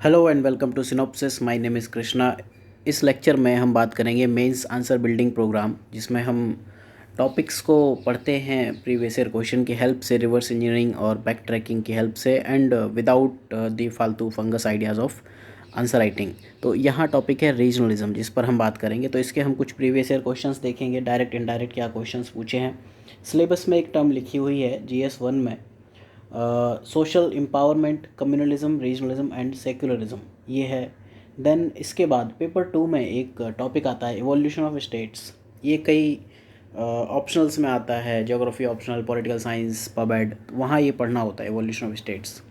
Hello and welcome to Synopsis. My name is Krishna. इस lecture में हम बात करेंगे मेंस आंसर बिल्डिंग प्रोग्राम, जिसमें हम टॉपिक्स को पढ़ते हैं प्रीवियस ईयर क्वेश्चन की हेल्प से, रिवर्स इंजीनियरिंग और बैक ट्रैकिंग की हेल्प से, एंड विदाउट द फालतू fungus ideas of answer writing. तो यहाँ टॉपिक है रीजनलिज्म, जिस पर हम बात करेंगे। तो इसके हम कुछ प्रीवियस ईयर क्वेश्चंस देखेंगे, डायरेक्ट इनडायरेक्ट क्या क्वेश्चंस पूछे हैं। सिलेबस में एक टर्म लिखी हुई है GS1 में, social empowerment, communalism, regionalism and secularism, ये है। देन इसके बाद पेपर 2 में एक टॉपिक आता है इवोल्यूशन ऑफ स्टेट्स। ये कई ऑप्शनल्स में आता है, ज्योग्राफी ऑप्शनल, पॉलिटिकल साइंस, पबएड, वहाँ ये पढ़ना होता है इवोल्यूशन ऑफ स्टेट्स।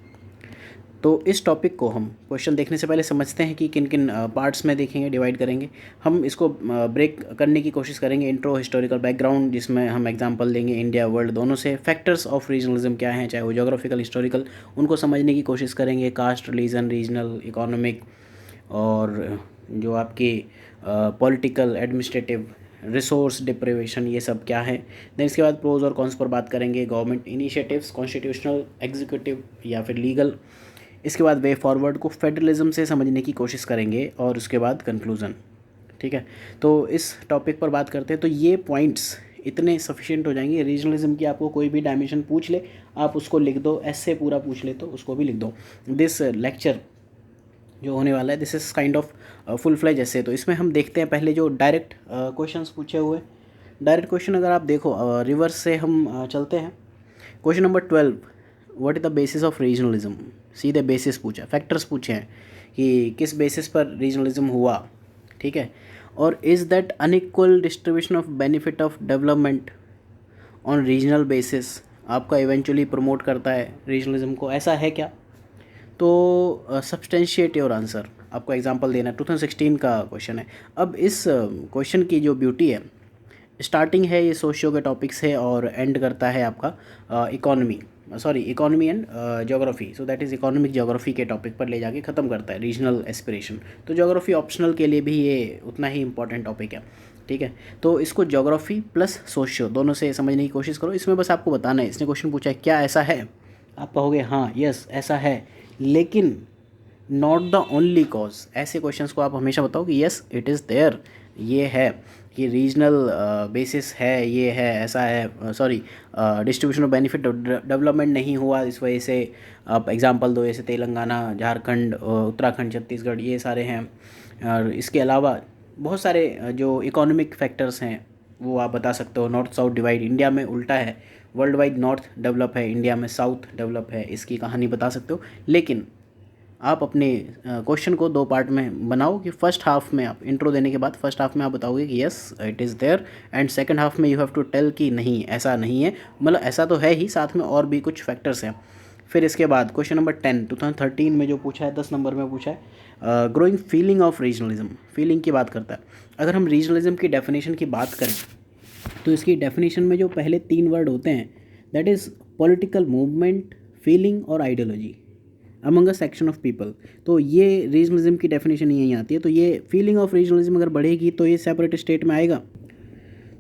तो इस टॉपिक को हम क्वेश्चन देखने से पहले समझते हैं कि किन किन पार्ट्स में देखेंगे, डिवाइड करेंगे। हम इसको ब्रेक करने की कोशिश करेंगे। इंट्रो, हिस्टोरिकल बैकग्राउंड, जिसमें हम एग्जांपल देंगे इंडिया वर्ल्ड दोनों से। फैक्टर्स ऑफ रीजनलिज्म क्या हैं, चाहे वो जोग्राफिकल, हिस्टोरिकल, उनको समझने की कोशिश करेंगे। कास्ट, रिलीजन, रीजनल, इकोनॉमिक, और जो आपकी पॉलिटिकल, एडमिनिस्ट्रेटिव, रिसोर्स डिप्रिवेशन, ये सब क्या है। देन इसके बाद प्रोज और कॉन्स पर बात करेंगे। गवर्नमेंट इनिशिएटिव्स, कॉन्स्टिट्यूशनल, एग्जीक्यूटिव या फिर लीगल। इसके बाद वे फॉरवर्ड को फेडरलिज्म से समझने की कोशिश करेंगे, और उसके बाद कंक्लूज़न। ठीक है, तो इस टॉपिक पर बात करते हैं। तो ये पॉइंट्स इतने सफिशिएंट हो जाएंगे। रीजनलिज्म की आपको कोई भी डायमेंशन पूछ ले, आप उसको लिख दो। ऐसे पूरा पूछ ले तो उसको भी लिख दो। दिस लेक्चर जो होने वाला है, this is kind of full fledge ऐसे। तो इसमें हम देखते हैं पहले जो डायरेक्ट क्वेश्चंस पूछे हुए। डायरेक्ट क्वेश्चन अगर आप देखो, रिवर्स से हम चलते हैं। Question number 12, what is the basis of regionalism. सीधे बेसिस पूछा, फैक्टर्स पूछे हैं कि किस बेसिस पर रीजनलिज्म हुआ। ठीक है, और is that unequal distribution of benefit of development on regional basis आपका इवेंचुअली प्रमोट करता है रीजनलिज्म को, ऐसा है क्या। तो सब्सटेंशिएट योर आंसर, आपको एग्जांपल देना है। 2016 का क्वेश्चन है। अब इस क्वेश्चन की जो ब्यूटी है, स्टार्टिंग है ये सोशियो के टॉपिक से और एंड करता है आपका economy and geography. So that is economic geography के टॉपिक पर ले जाके ख़त्म करता है, रीजनल एस्पिरेशन। तो ज्योग्राफी ऑप्शनल के लिए भी ये उतना ही इंपॉर्टेंट टॉपिक है। ठीक है, तो इसको ज्योग्राफी प्लस सोशियो दोनों से समझने की कोशिश करो। इसमें बस आपको बताना है, इसने क्वेश्चन पूछा है क्या ऐसा है, आप कहोगे हाँ यस ऐसा है, लेकिन नॉट द ओनली कॉज। ऐसे क्वेश्चंस को आप हमेशा बताओ कि यस इट इज़ देयर, ये है, ये रीजनल बेसिस है, ये है, ऐसा है, डिस्ट्रीब्यूशन ऑफ बेनिफिट डेवलपमेंट नहीं हुआ इस वजह से। आप एग्जांपल दो, जैसे तेलंगाना, झारखंड, उत्तराखंड, छत्तीसगढ़, ये सारे हैं। और इसके अलावा बहुत सारे जो इकोनॉमिक फैक्टर्स हैं वो आप बता सकते हो। नॉर्थ साउथ डिवाइड इंडिया में उल्टा है, वर्ल्ड वाइड नॉर्थ डेवलप है, इंडिया में साउथ डेवलप है, इसकी कहानी बता सकते हो। लेकिन आप अपने क्वेश्चन को 2 पार्ट में बनाओ कि फर्स्ट हाफ में आप इंट्रो देने के बाद फर्स्ट हाफ में आप बताओगे कि yes it is there, and second half में यू हैव टू टेल कि नहीं ऐसा नहीं है, मतलब ऐसा तो है ही, साथ में और भी कुछ फैक्टर्स हैं। फिर इसके बाद क्वेश्चन नंबर 10 2013 में जो पूछा है, 10 नंबर में पूछा है, growing feeling of regionalism, feeling की बात करता है। अगर हम रीजनलिज्म की डेफिनेशन की बात करें तो इसकी डेफिनेशन में जो पहले 3 वर्ड होते हैं, that is political movement, feeling और ideology among a section of people. तो ये रीजनलिज्म की डेफिनेशन यहीं आती है। तो ये फीलिंग ऑफ रीजनलिज्म अगर बढ़ेगी तो ये सेपरेट स्टेट में आएगा।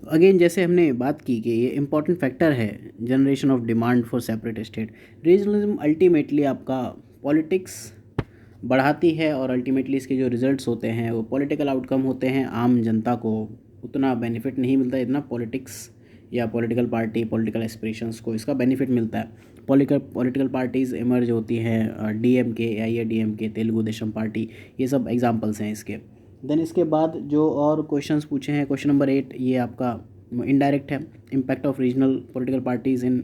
अगेन जैसे हमने बात की कि ये इंपॉर्टेंट फैक्टर है generation of demand for separate state. Regionalism ultimately आपका पॉलिटिक्स बढ़ाती है, और अल्टीमेटली इसके जो रिजल्ट्स होते हैं वो पॉलिटिकल आउटकम होते हैं। आम जनता को उतना बेनिफिट नहीं मिलता इतना पॉलिटिक्स या पॉलिटिकल पार्टी, पॉलिटिकल एस्पिरेशंस को इसका बेनिफिट मिलता है। पॉलिटिकल पार्टीज़ इमर्ज होती हैं, DMK, AIADMK, Telugu Desam party, ये सब एग्जांपल्स हैं इसके। देन इसके बाद जो और क्वेश्चंस पूछे हैं, क्वेश्चन नंबर 8 ये आपका इनडायरेक्ट है। Impact of regional political parties in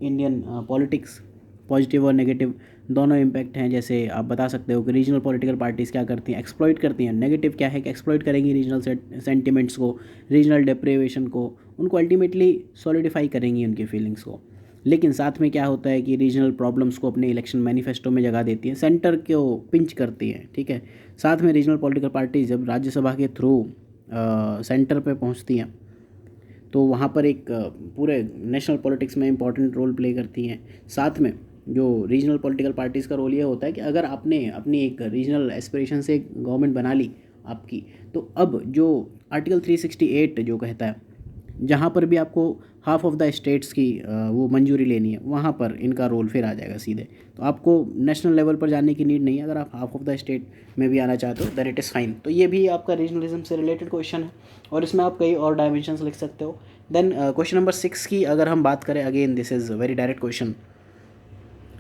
Indian politics, positive और नेगेटिव दोनों इम्पैक्ट हैं। जैसे आप बता सकते हो कि रीजनल पॉलिटिकल पार्टीज़ क्या करती हैं, एक्सप्लॉइट करती हैं। नेगेटिव क्या है कि एक्सप्लॉइट करेंगी रीजनल सेंटिमेंट्स को, रीजनल डिप्रिवेशन को, उनको अल्टीमेटली सॉलिडिफाई करेंगी उनकी फीलिंग्स को। लेकिन साथ में क्या होता है कि रीजनल प्रॉब्लम्स को अपने इलेक्शन मैनिफेस्टो में जगह देती हैं, सेंटर को पिंच करती हैं। ठीक है, साथ में रीजनल पॉलिटिकल पार्टीज जब राज्यसभा के थ्रू सेंटर पे पहुंचती हैं तो वहाँ पर एक पूरे नेशनल पॉलिटिक्स में इंपॉर्टेंट रोल प्ले करती हैं। साथ में जो रीजनल पॉलिटिकल पार्टीज़ का रोल ये होता है कि अगर आपने अपनी एक रीजनल एस्पिरेशन से गवर्नमेंट बना ली आपकी, तो अब जो आर्टिकल 368 जो कहता है जहाँ पर भी आपको हाफ ऑफ द स्टेट्स की वो मंजूरी लेनी है, वहाँ पर इनका रोल फिर आ जाएगा सीधे। तो आपको नेशनल लेवल पर जाने की नीड नहीं है, अगर आप हाफ ऑफ द स्टेट में भी आना चाहते हो देन इट इज़ फाइन। तो ये भी आपका रीजनलिज्म से रिलेटेड क्वेश्चन है और इसमें आप कई और डायमेंशंस लिख सकते हो। देन क्वेश्चन नंबर 6 की अगर हम बात करें, again this is very direct question,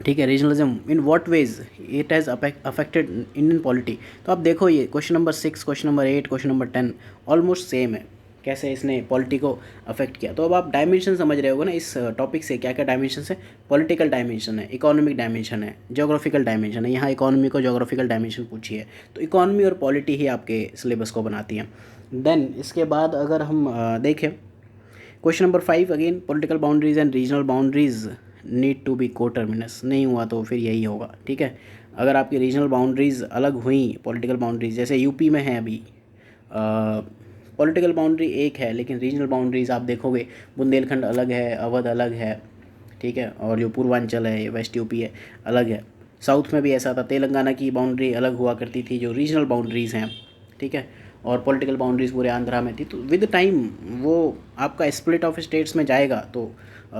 ठीक है। Regionalism in what ways it has affected Indian polity. तो आप देखो ये question number 6, question number 8, question number 10 almost same है, कैसे इसने पॉलिटी को अफेक्ट किया। तो अब आप डायमेंशन समझ रहे होगे ना इस टॉपिक से, क्या क्या डायमेंशन है। पॉलिटिकल डायमेंशन है, इकोनॉमिक डायमेंशन है, ज्योग्राफिकल डायमेंशन है। यहाँ इकोनॉमी को ज्योग्राफिकल डायमेंशन पूछी है, तो इकोनॉमी और पॉलिटी ही आपके सिलेबस को बनाती हैं। देन इसके बाद अगर हम देखें question number 5, again political boundaries and regional boundaries need to be coterminous. नहीं हुआ तो फिर यही होगा, ठीक है। अगर आपकी रीजनल बाउंड्रीज़ अलग हुई, पॉलिटिकल बाउंड्रीज जैसे यूपी में है अभी, पॉलिटिकल बाउंड्री एक है लेकिन रीजनल बाउंड्रीज़ आप देखोगे बुंदेलखंड अलग है, अवध अलग है, ठीक है, और जो पूर्वांचल है, वेस्ट यूपी है, अलग है। साउथ में भी ऐसा था, तेलंगाना की बाउंड्री अलग हुआ करती थी जो रीजनल बाउंड्रीज़ हैं, ठीक है, और पॉलिटिकल बाउंड्रीज़ पूरे आंध्रा में थी। तो विद टाइम वो आपका स्प्लिट ऑफ स्टेट्स में जाएगा, तो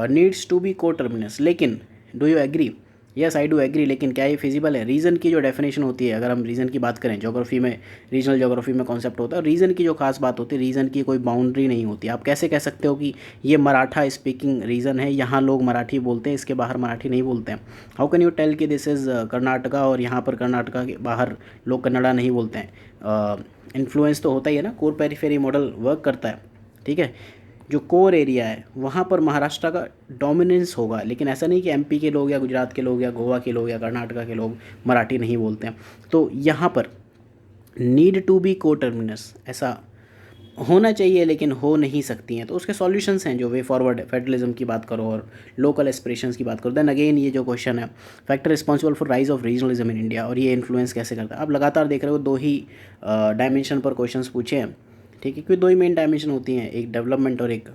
needs to be coterminous. लेकिन do you agree? Yes I do agree, लेकिन क्या ये फिजिबल है? रीजन की जो डेफिनेशन होती है, अगर हम रीजन की बात करें, ज्योग्राफी में, रीजनल ज्योग्राफी में कॉन्सेप्ट होता है, रीजन की जो खास बात होती है, रीजन की कोई बाउंड्री नहीं होती। आप कैसे कह सकते हो कि ये मराठा स्पीकिंग रीजन है, यहाँ लोग मराठी बोलते हैं, इसके बाहर मराठी नहीं बोलते हैं? हाउ कैन यू टेल कि दिस इज़ कर्नाटका और यहाँ पर कर्नाटका के बाहर लोग कन्नड़ा नहीं बोलते हैं? इन्फ्लुएंस तो होता ही है ना, कोर पेरिफेरी मॉडल वर्क करता है, ठीक है। जो कोर एरिया है वहाँ पर महाराष्ट्र का डोमिनेंस होगा, लेकिन ऐसा नहीं कि एमपी के लोग या गुजरात के लोग या गोवा के लोग या कर्नाटका के लोग मराठी नहीं बोलते हैं। तो यहाँ पर नीड टू बी को टर्मिनस ऐसा होना चाहिए लेकिन हो नहीं सकती हैं। तो उसके सॉल्यूशंस हैं जो वे फॉरवर्ड है। फेडरलिज्म की बात करो और लोकल एस्पिरेशंस की बात करो। देन अगेन ये जो क्वेश्चन है, factor responsible for rise of regionalism in India, और ये इन्फ्लुएंस कैसे करता है। आप लगातार देख रहे हो 2 ही डायमेंशन पर क्वेश्चंस पूछे हैं, ठीक है, क्योंकि 2 ही मेन डायमेंशन होती हैं, एक डेवलपमेंट और एक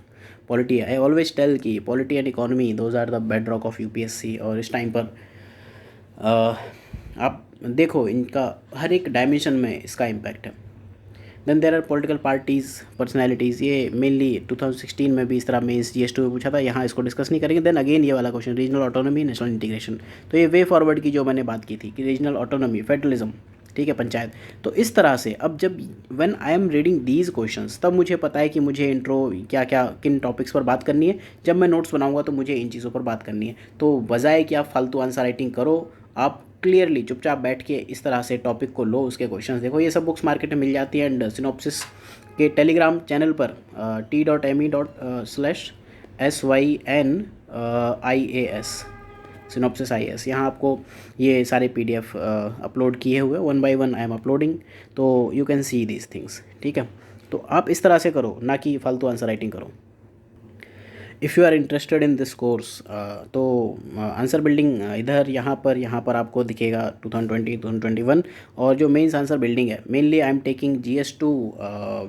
पॉलिटी है। आई ऑलवेज टेल कि polity and economy those are the bedrock of UPSC. और इस टाइम पर आप देखो इनका हर एक डायमेंशन में इसका इम्पैक्ट है। Then there are political parties, personalities, ये मेनली 2016 में भी इस तरह में इस GS2 में पूछा था, यहाँ इसको डिस्कस नहीं करेंगे। देन अगेन ये वाला question, regional autonomy, national integration. तो ये वे फॉरवर्ड की जो मैंने बात की थी कि रीजनल ऑटोनॉमी, फेडरलिज्म, ठीक है, पंचायत। तो इस तरह से अब जब when I am reading these questions, तब मुझे पता है कि मुझे इंट्रो क्या क्या किन टॉपिक्स पर बात करनी है। जब मैं नोट्स बनाऊंगा तो मुझे इन चीज़ों पर बात करनी है। तो बजाय कि आप फालतू आंसर राइटिंग करो, आप क्लियरली चुपचाप बैठ के इस तरह से टॉपिक को लो, उसके क्वेश्चंस देखो। ये सब बुक्स मार्केट में मिल जाती है एंड सिनॉप्सिस के टेलीग्राम चैनल पर t.me/SYNIAS सिनॉप्सिस IAS, यहाँ आपको ये सारे PDF अपलोड किए हुए 1 by 1 आई एम अपलोडिंग, तो you can see these things, ठीक है। तो आप इस तरह से करो, ना कि फालतू आंसर राइटिंग करो। If you are interested in this course, तो आंसर बिल्डिंग इधर यहाँ पर आपको दिखेगा 2020 2021। और जो मेंस आंसर बिल्डिंग है, mainly I am taking GS2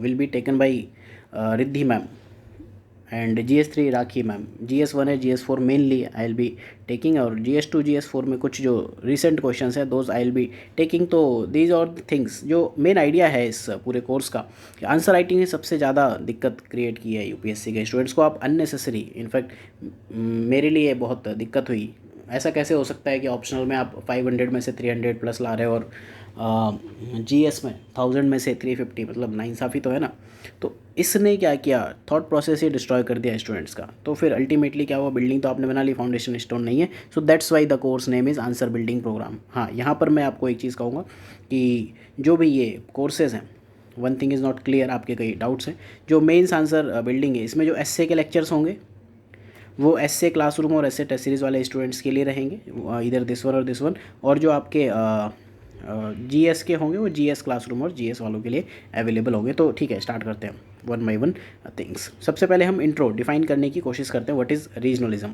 will be taken by Riddhi ma'am and GS3 Rakhi ma'am. GS1 है, GS4 mainly I will be taking, और GS2 GS4 में कुछ जो रिसेंट क्वेश्चंस है those I will be taking. तो these और things, जो main idea है इस पूरे कोर्स का, आंसर राइटिंग ने सबसे ज़्यादा दिक्कत क्रिएट की है यूपीएससी के स्टूडेंट्स को। आप अननेसेसरी, इनफैक्ट मेरे लिए बहुत दिक्कत हुई। ऐसा कैसे हो सकता है कि ऑप्शनल में आप 500 में से 300 प्लस ला रहे हो और GS में 1000 में से 350, मतलब नाइंसाफ़ी तो है ना। तो इसने क्या किया, थॉट प्रोसेस ही डिस्ट्रॉय कर दिया स्टूडेंट्स का। तो फिर अल्टीमेटली क्या हुआ, बिल्डिंग तो आपने बना ली, फाउंडेशन स्टोन नहीं है। So that's why the course name is answer building program. हाँ, यहाँ पर मैं आपको एक चीज़ कहूँगा कि जो भी ये कोर्सेज़ हैं, one thing is not clear, आपके कई डाउट्स हैं। जो मेंस आंसर बिल्डिंग है, इसमें जो एसए के लेक्चर्स होंगे वो एसए क्लासरूम और एसए टेस्ट सीरीज़ वाले स्टूडेंट्स के लिए रहेंगे, इधर दिस वन और दिस वन। और जो आपके GS के होंगे वो GS क्लासरूम और GS वालों के लिए अवेलेबल होंगे। तो ठीक है, स्टार्ट करते हैं 1 by 1 थिंग्स। सबसे पहले हम इंट्रो डिफाइन करने की कोशिश करते हैं, व्हाट इज़ रीजनलिज्म।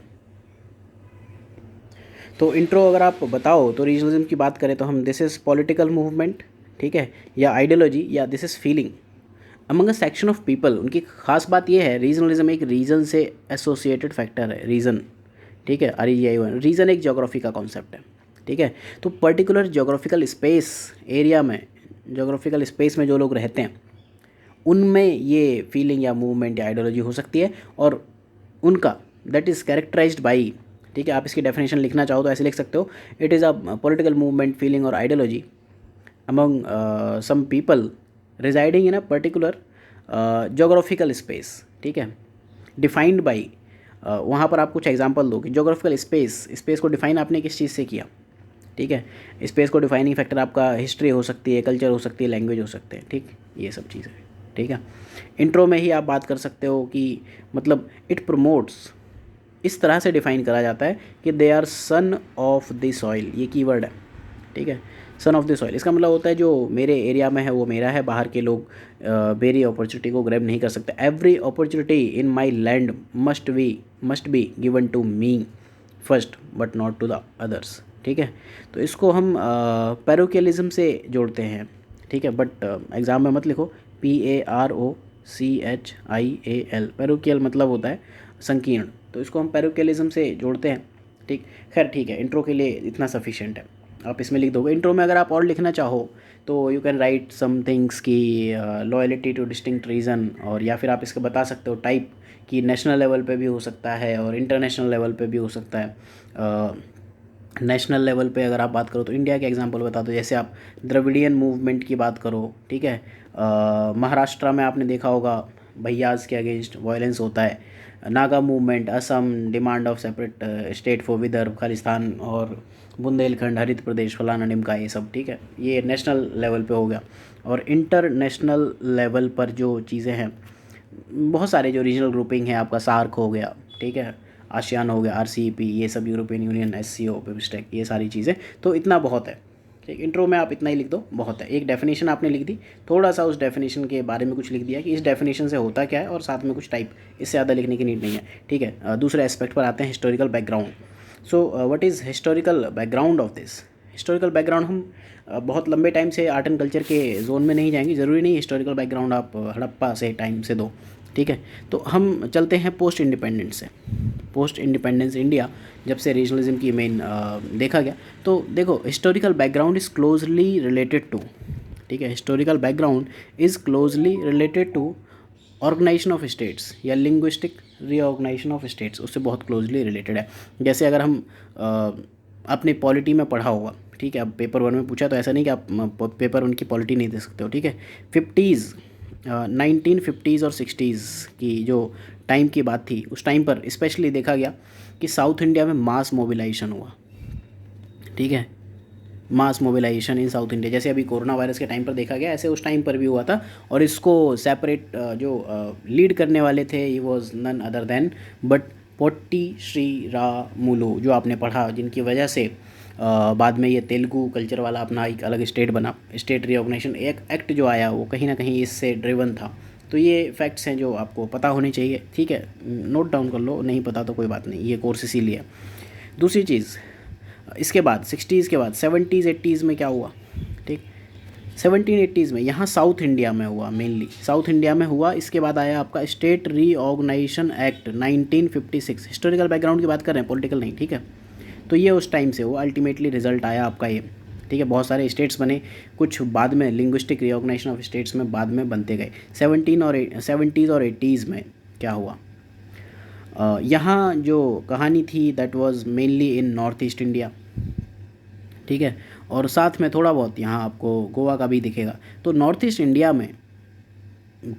तो इंट्रो अगर आप बताओ तो रीजनलिज्म की बात करें तो हम, दिस इज़ पॉलिटिकल मूवमेंट, ठीक है, या आइडियोलॉजी, या this is feeling among a section of people. उनकी खास बात यह है, रीजनलिज्म एक रीजन से एसोसिएटेड फैक्टर है, रीजन, ठीक है, REGION। रीजन एक ज्योग्राफी का कॉन्सेप्ट है, ठीक है। तो पर्टिकुलर ज्योग्राफिकल स्पेस एरिया में, ज्योग्राफिकल स्पेस में जो लोग रहते हैं उनमें ये फीलिंग या मूवमेंट या आइडियोलॉजी हो सकती है, और उनका दैट इज़ कैरेक्टराइज्ड बाई, ठीक है, आप इसकी डेफिनेशन लिखना चाहो तो ऐसे लिख सकते हो, it is a political movement, feeling और ideology among some people residing in a particular geographical space, ठीक है, डिफाइंड बाई, वहाँ पर आप कुछ एग्जांपल दो कि जोग्राफिकल स्पेस को डिफाइन आपने किस चीज़ से किया, ठीक है। स्पेस को डिफाइनिंग फैक्टर आपका हिस्ट्री हो सकती है, कल्चर हो सकती है, लैंग्वेज हो सकते हैं, ठीक, ये सब चीज़ें, ठीक है। इंट्रो में ही आप बात कर सकते हो कि मतलब इट प्रमोट्स, इस तरह से डिफाइन करा जाता है कि they are son of the soil, ये कीवर्ड है, ठीक है, सन ऑफ द सॉइल। इसका मतलब होता है जो मेरे एरिया में है वो मेरा है, बाहर के लोग मेरी अपॉर्चुनिटी को ग्रैब नहीं कर सकते। Every opportunity in my land must be given to me first but not to the others, ठीक है। तो इसको हम पैरोकियलिज्म से जोड़ते हैं, ठीक है, बट एग्ज़ाम में मत लिखो PAROCHIAL, पैरोकियल मतलब होता है संकीर्ण, तो इसको हम पैरोकियलिज्म से जोड़ते हैं, ठीक। खैर ठीक है, इंट्रो के लिए इतना सफिशिएंट है, आप इसमें लिख दोगे। इंट्रो में अगर आप और लिखना चाहो तो you can write some things की लॉयल्टी टू डिस्टिंक्ट रीज़न, और या फिर आप इसको बता सकते हो टाइप कि नेशनल लेवल पे भी हो सकता है और इंटरनेशनल लेवल पे भी हो सकता है। नेशनल लेवल पे अगर आप बात करो तो इंडिया के एग्जांपल बता दो, जैसे आप द्रविडियन मूवमेंट की बात करो, ठीक है, महाराष्ट्र में आपने देखा होगा भैयाज के अगेंस्ट वायलेंस होता है, Naga movement, Assam demand of separate state for Vidarbha Khalistan, और बुंदेलखंड हरित प्रदेश फलाना निमका, ये सब, ठीक है, ये नेशनल लेवल पे हो गया। और इंटरनेशनल लेवल पर जो चीज़ें हैं, बहुत सारे जो रीजनल ग्रुपिंग है, आपका सार्क हो गया, ठीक है, आसियान हो गया, RCEP, ये सब यूरोपियन यूनियन, SCO, बिमस्टेक, ये सारी चीज़ें, तो इतना बहुत है, ठीक। इंट्रो में आप इतना ही लिख दो, बहुत है। एक डेफिनेशन आपने लिख दी, थोड़ा सा उस डेफिनेशन के बारे में कुछ लिख दिया कि इस डेफिनेशन से होता क्या है, और साथ में कुछ टाइप, इससे ज़्यादा लिखने की नीड नहीं है, ठीक है। दूसरे एस्पेक्ट पर आते हैं, historical background. So what is historical background of this? Historical background हम बहुत लंबे टाइम से आर्ट एंड कल्चर के जोन में नहीं जाएंगे, ज़रूरी नहीं हिस्टोरिकल बैकग्राउंड आप हड़प्पा से टाइम से दो, ठीक है। तो हम चलते हैं पोस्ट इंडिपेंडेंस से। पोस्ट इंडिपेंडेंस इंडिया जब से रीजनलिज्म की मेन देखा गया, तो देखो historical background is closely related to, ठीक है, historical background is closely related to organisation of states या लिंग्विस्टिक रीऑर्गेनाइजेशन ऑफ स्टेट्स, उससे बहुत क्लोजली रिलेटेड है। जैसे अगर हम अपने पॉलिटी में पढ़ा होगा, ठीक है, अब पेपर 1 में पूछा तो ऐसा नहीं कि आप पेपर 1 की पॉलिटी नहीं दे सकते हो, ठीक है। 1950s और 60s की जो टाइम की बात थी, उस टाइम पर स्पेशली देखा गया कि साउथ इंडिया में मास मोबिलाइजेशन हुआ, ठीक है, मास मोबिलाइजेशन इन साउथ इंडिया, जैसे अभी कोरोना वायरस के टाइम पर देखा गया, ऐसे उस टाइम पर भी हुआ था। और इसको सेपरेट जो लीड करने वाले थे, he was none other than but Potti Sriramulu, जो आपने पढ़ा, जिनकी वजह से बाद में ये तेलुगु कल्चर वाला अपना एक अलग स्टेट बना। स्टेट रिऑर्गेनाइजेशन एक एक्ट जो आया वो कहीं ना कहीं इससे ड्रिवन था। तो ये फैक्ट्स हैं जो आपको पता होने चाहिए, ठीक है, नोट डाउन कर लो, नहीं पता तो कोई बात नहीं, ये कोर्स इसीलिए। दूसरी चीज़, इसके बाद 60s के बाद 70s 80s में क्या हुआ, ठीक, 1780s में यहाँ साउथ इंडिया में हुआ, मेनली साउथ इंडिया में हुआ। इसके बाद आया आपका state reorganisation act 1956। Historical background की बात कर रहे हैं, पॉलिटिकल नहीं, ठीक है। तो ये उस टाइम से हुआ, अल्टीमेटली रिजल्ट आया आपका ये, ठीक है। बहुत सारे स्टेट्स बने, कुछ बाद में लिंग्विस्टिक रिऑर्गेनाइजेशन ऑफ स्टेट्स में बाद में बनते गए। 70s और 80s में क्या हुआ, यहाँ जो कहानी थी that was mainly in north east India, ठीक है, और साथ में थोड़ा बहुत यहाँ आपको गोवा का भी दिखेगा। तो नॉर्थ ईस्ट इंडिया में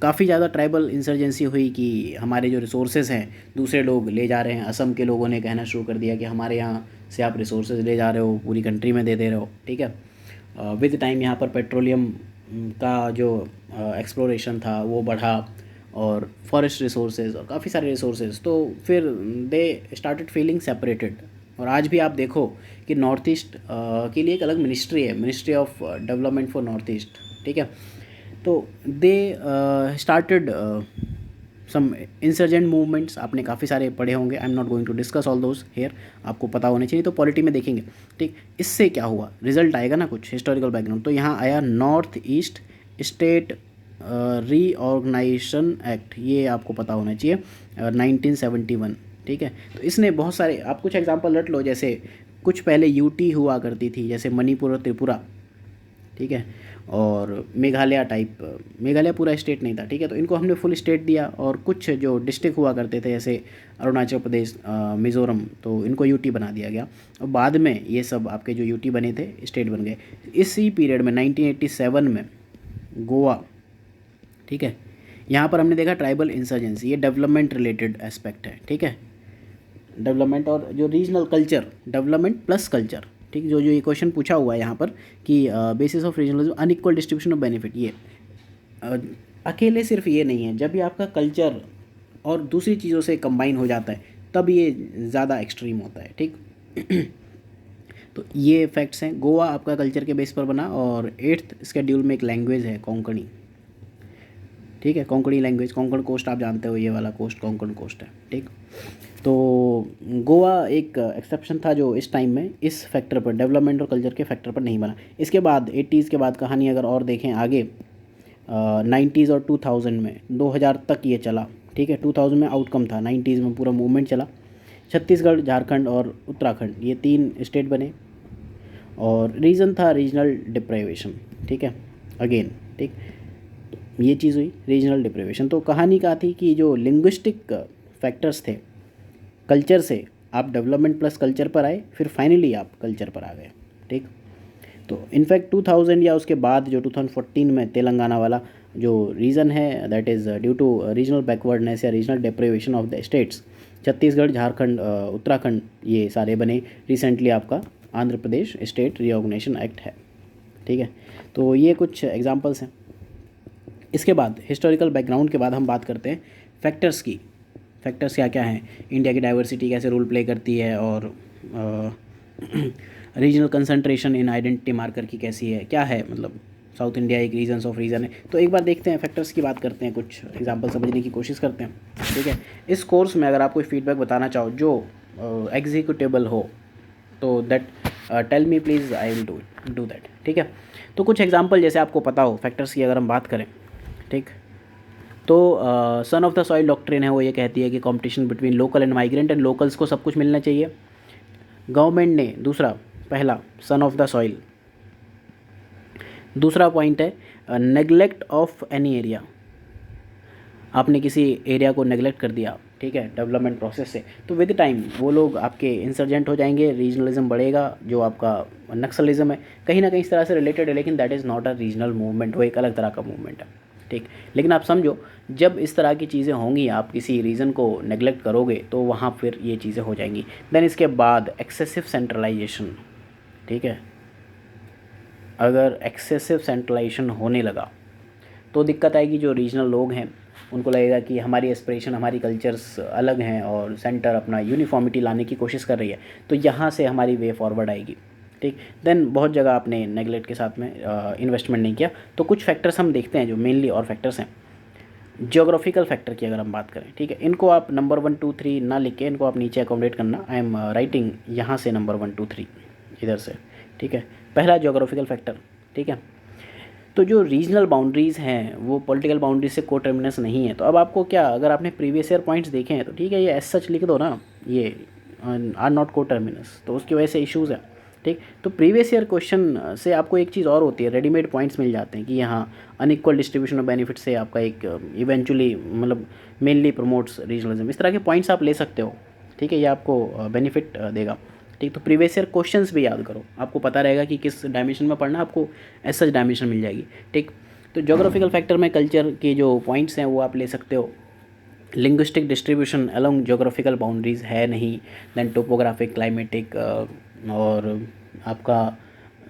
काफ़ी ज़्यादा ट्राइबल इंसर्जेंसी हुई कि हमारे जो रिसोर्सेज हैं दूसरे लोग ले जा रहे हैं। असम के लोगों ने कहना शुरू कर दिया कि हमारे यहाँ से आप रिसोर्सेज ले जा रहे हो, पूरी कंट्री में दे दे रहे हो, ठीक है। विद टाइम यहाँ पर पेट्रोलियम का जो एक्सप्लोरेशन था वो बढ़ा, और फॉरेस्ट रिसोर्सेज और काफ़ी सारे रिसोर्सेज, तो फिर दे स्टार्टेड फीलिंग सेपरेटेड। और आज भी आप देखो कि नॉर्थ ईस्ट के लिए एक अलग मिनिस्ट्री है, ministry of development for north east, ठीक है। तो they started some insurgent movements, आपने काफ़ी सारे पढ़े होंगे, I am not going to discuss all those here, आपको पता होने चाहिए, तो पॉलिटी में देखेंगे, ठीक। इससे क्या हुआ, रिजल्ट आएगा ना कुछ, हिस्टोरिकल बैकग्राउंड। तो यहाँ आया north east state reorganisation act, ये आपको पता होना चाहिए, 1971, ठीक है। तो इसने बहुत सारे, आप कुछ एग्जांपल रट लो, जैसे कुछ पहले UT हुआ करती थी, जैसे मणिपुर और त्रिपुरा, ठीक है। और मेघालय टाइप, मेघालय पूरा स्टेट नहीं था, ठीक है, तो इनको हमने फुल स्टेट दिया। और कुछ जो डिस्ट्रिक्ट हुआ करते थे जैसे अरुणाचल प्रदेश, मिज़ोरम, तो इनको यूटी बना दिया गया। और बाद में ये सब आपके जो यूटी बने थे स्टेट बन गए। इसी पीरियड में 1987 में गोवा, ठीक है, यहाँ पर हमने देखा ट्राइबल इंसर्जेंसी, ये डेवलपमेंट रिलेटेड एस्पेक्ट है, ठीक है, डेवलपमेंट और जो regional culture, development plus culture, ठीक। जो ये क्वेश्चन पूछा हुआ है यहाँ पर कि basis of regionalism unequal distribution of benefit, ये अकेले सिर्फ ये नहीं है, जब भी आपका कल्चर और दूसरी चीज़ों से कंबाइन हो जाता है तब ये ज़्यादा एक्सट्रीम होता है, ठीक। तो ये फैक्ट्स हैं। गोवा आपका कल्चर के बेस पर बना। और 8th शेड्यूल में एक लैंग्वेज है कोंकणी, ठीक है, कोंकणी लैंग्वेज, कोंकण कोस्ट आप जानते हो, ये वाला कोस्ट कोंकण कोस्ट है, ठीक। तो गोवा एक एक्सेप्शन था जो इस टाइम में इस फैक्टर पर, डेवलपमेंट और कल्चर के फैक्टर पर नहीं बना। इसके बाद 80s के बाद कहानी अगर और देखें आगे, 90s और 2000 में, 2000 तक ये चला, ठीक है। 2000 में आउटकम था, 90s में पूरा मूवमेंट चला। छत्तीसगढ़, झारखंड और उत्तराखंड, ये 3 स्टेट बने। और रीज़न था रीजनल डिप्राइवेशन, ठीक है, अगेन, ठीक। ये चीज़ हुई रीजनल डिप्राइवेशन। तो कहानी क्या थी कि जो लिंग्विस्टिक फैक्टर्स थे, कल्चर से आप डेवलपमेंट प्लस कल्चर पर आए, फिर फाइनली आप कल्चर पर आ गए, ठीक। तो इनफैक्ट 2000 या उसके बाद जो 2014 में तेलंगाना वाला जो रीज़न है, that is due to regional backwardness या regional deprivation of the states, Chhattisgarh, Jharkhand, Uttarakhand, ये सारे बने। रिसेंटली आपका Andhra Pradesh state reorganisation act है, ठीक है। तो ये कुछ एग्जांपल्स हैं। इसके बाद हिस्टोरिकल बैकग्राउंड के बाद हम बात करते हैं फैक्टर्स की। फैक्टर्स क्या क्या हैं, इंडिया की डाइवर्सिटी कैसे रोल प्ले करती है, और regional concentration in identity marker की कैसी है, क्या है, मतलब साउथ इंडिया एक रीजन्स ऑफ रीजन है। तो एक बार देखते हैं फैक्टर्स की बात करते हैं, कुछ एग्जांपल समझने की कोशिश करते हैं, ठीक है। इस कोर्स में अगर आप कोई फीडबैक बताना चाहो जो एग्जीक्यूटेबल हो तो that tell me please, I will do that, ठीक है। तो कुछ एग्जांपल जैसे आपको पता हो फैक्टर्स की अगर हम बात करें, ठीक। तो सन ऑफ द सॉइल डॉक्ट्रिन है, वो ये कहती है कि competition between local and migrant, and locals को सब कुछ मिलना चाहिए। गवर्नमेंट ने दूसरा, पहला सन ऑफ द सॉइल, दूसरा पॉइंट है नेग्लेक्ट ऑफ एनी एरिया, आपने किसी एरिया को नेग्लेक्ट कर दिया, ठीक है, डेवलपमेंट प्रोसेस से, तो विद टाइम वो लोग आपके इंसर्जेंट हो जाएंगे, रीजनलिज्म बढ़ेगा। जो आपका नक्सलिज्म है कहीं ना कहीं इस तरह से रिलेटेड है, लेकिन that is not a regional movement, वो एक अलग तरह का मूवमेंट है, ठीक। लेकिन आप समझो, जब इस तरह की चीज़ें होंगी, आप किसी रीज़न को नेग्लेक्ट करोगे तो वहाँ फिर ये चीज़ें हो जाएंगी। देन इसके बाद एक्सेसिव सेंट्रलाइजेशन, ठीक है, अगर एक्सेसिव सेंट्रलाइजेशन होने लगा तो दिक्कत आएगी। जो रीजनल लोग हैं उनको लगेगा कि हमारी एस्पिरेशन, हमारी कल्चर्स अलग हैं और सेंटर अपना यूनिफॉर्मिटी लाने की कोशिश कर रही है, तो यहाँ से हमारी वे फॉरवर्ड आएगी, ठीक। देन बहुत जगह आपने नेगलेक्ट के साथ में इन्वेस्टमेंट नहीं किया। तो कुछ फैक्टर्स हम देखते हैं जो मेनली और फैक्टर्स हैं। ज्योग्राफिकल फैक्टर की अगर हम बात करें, ठीक है, इनको आप नंबर 1 2 3 ना लिख के इनको आप नीचे अकोमोडेट करना। आई एम राइटिंग यहाँ से नंबर 1 2 3 इधर से, ठीक है। पहला ज्योग्राफिकल फैक्टर, ठीक है। तो जो रीजनल बाउंड्रीज़ हैं वो पॉलिटिकल बाउंड्रीज से कोटर्मिनस नहीं है। तो अब आपको क्या, अगर आपने प्रीवियस ईयर पॉइंट्स देखे हैं तो ठीक है, ये एज सच लिख दो ना, ये आर नॉट कोटर्मिनस, तो उसकी वजह से इश्यूज़ है, ठीक। तो प्रीवियस ईयर क्वेश्चन से आपको एक चीज़ और होती है, रेडीमेड पॉइंट्स मिल जाते हैं कि यहाँ अनइक्वल डिस्ट्रीब्यूशन ऑफ बेनिफिट से आपका एक इवेंचुअली मतलब मेनली प्रमोट्स रीजनलिज्म, इस तरह के पॉइंट्स आप ले सकते हो, ठीक है, ये आपको बेनिफिट देगा, ठीक। तो प्रीवियस ईयर क्वेश्चंस भी याद करो, आपको पता रहेगा कि किस डायमेंशन में पढ़ना, आपको एज सच डायमेंशन मिल जाएगी, ठीक। तो ज्योग्राफिकल फैक्टर में कल्चर के जो पॉइंट्स हैं वो आप ले सकते हो। Linguistic distribution along geographical boundaries है नहीं। देन टोपोग्राफिक, क्लाइमेटिक, और आपका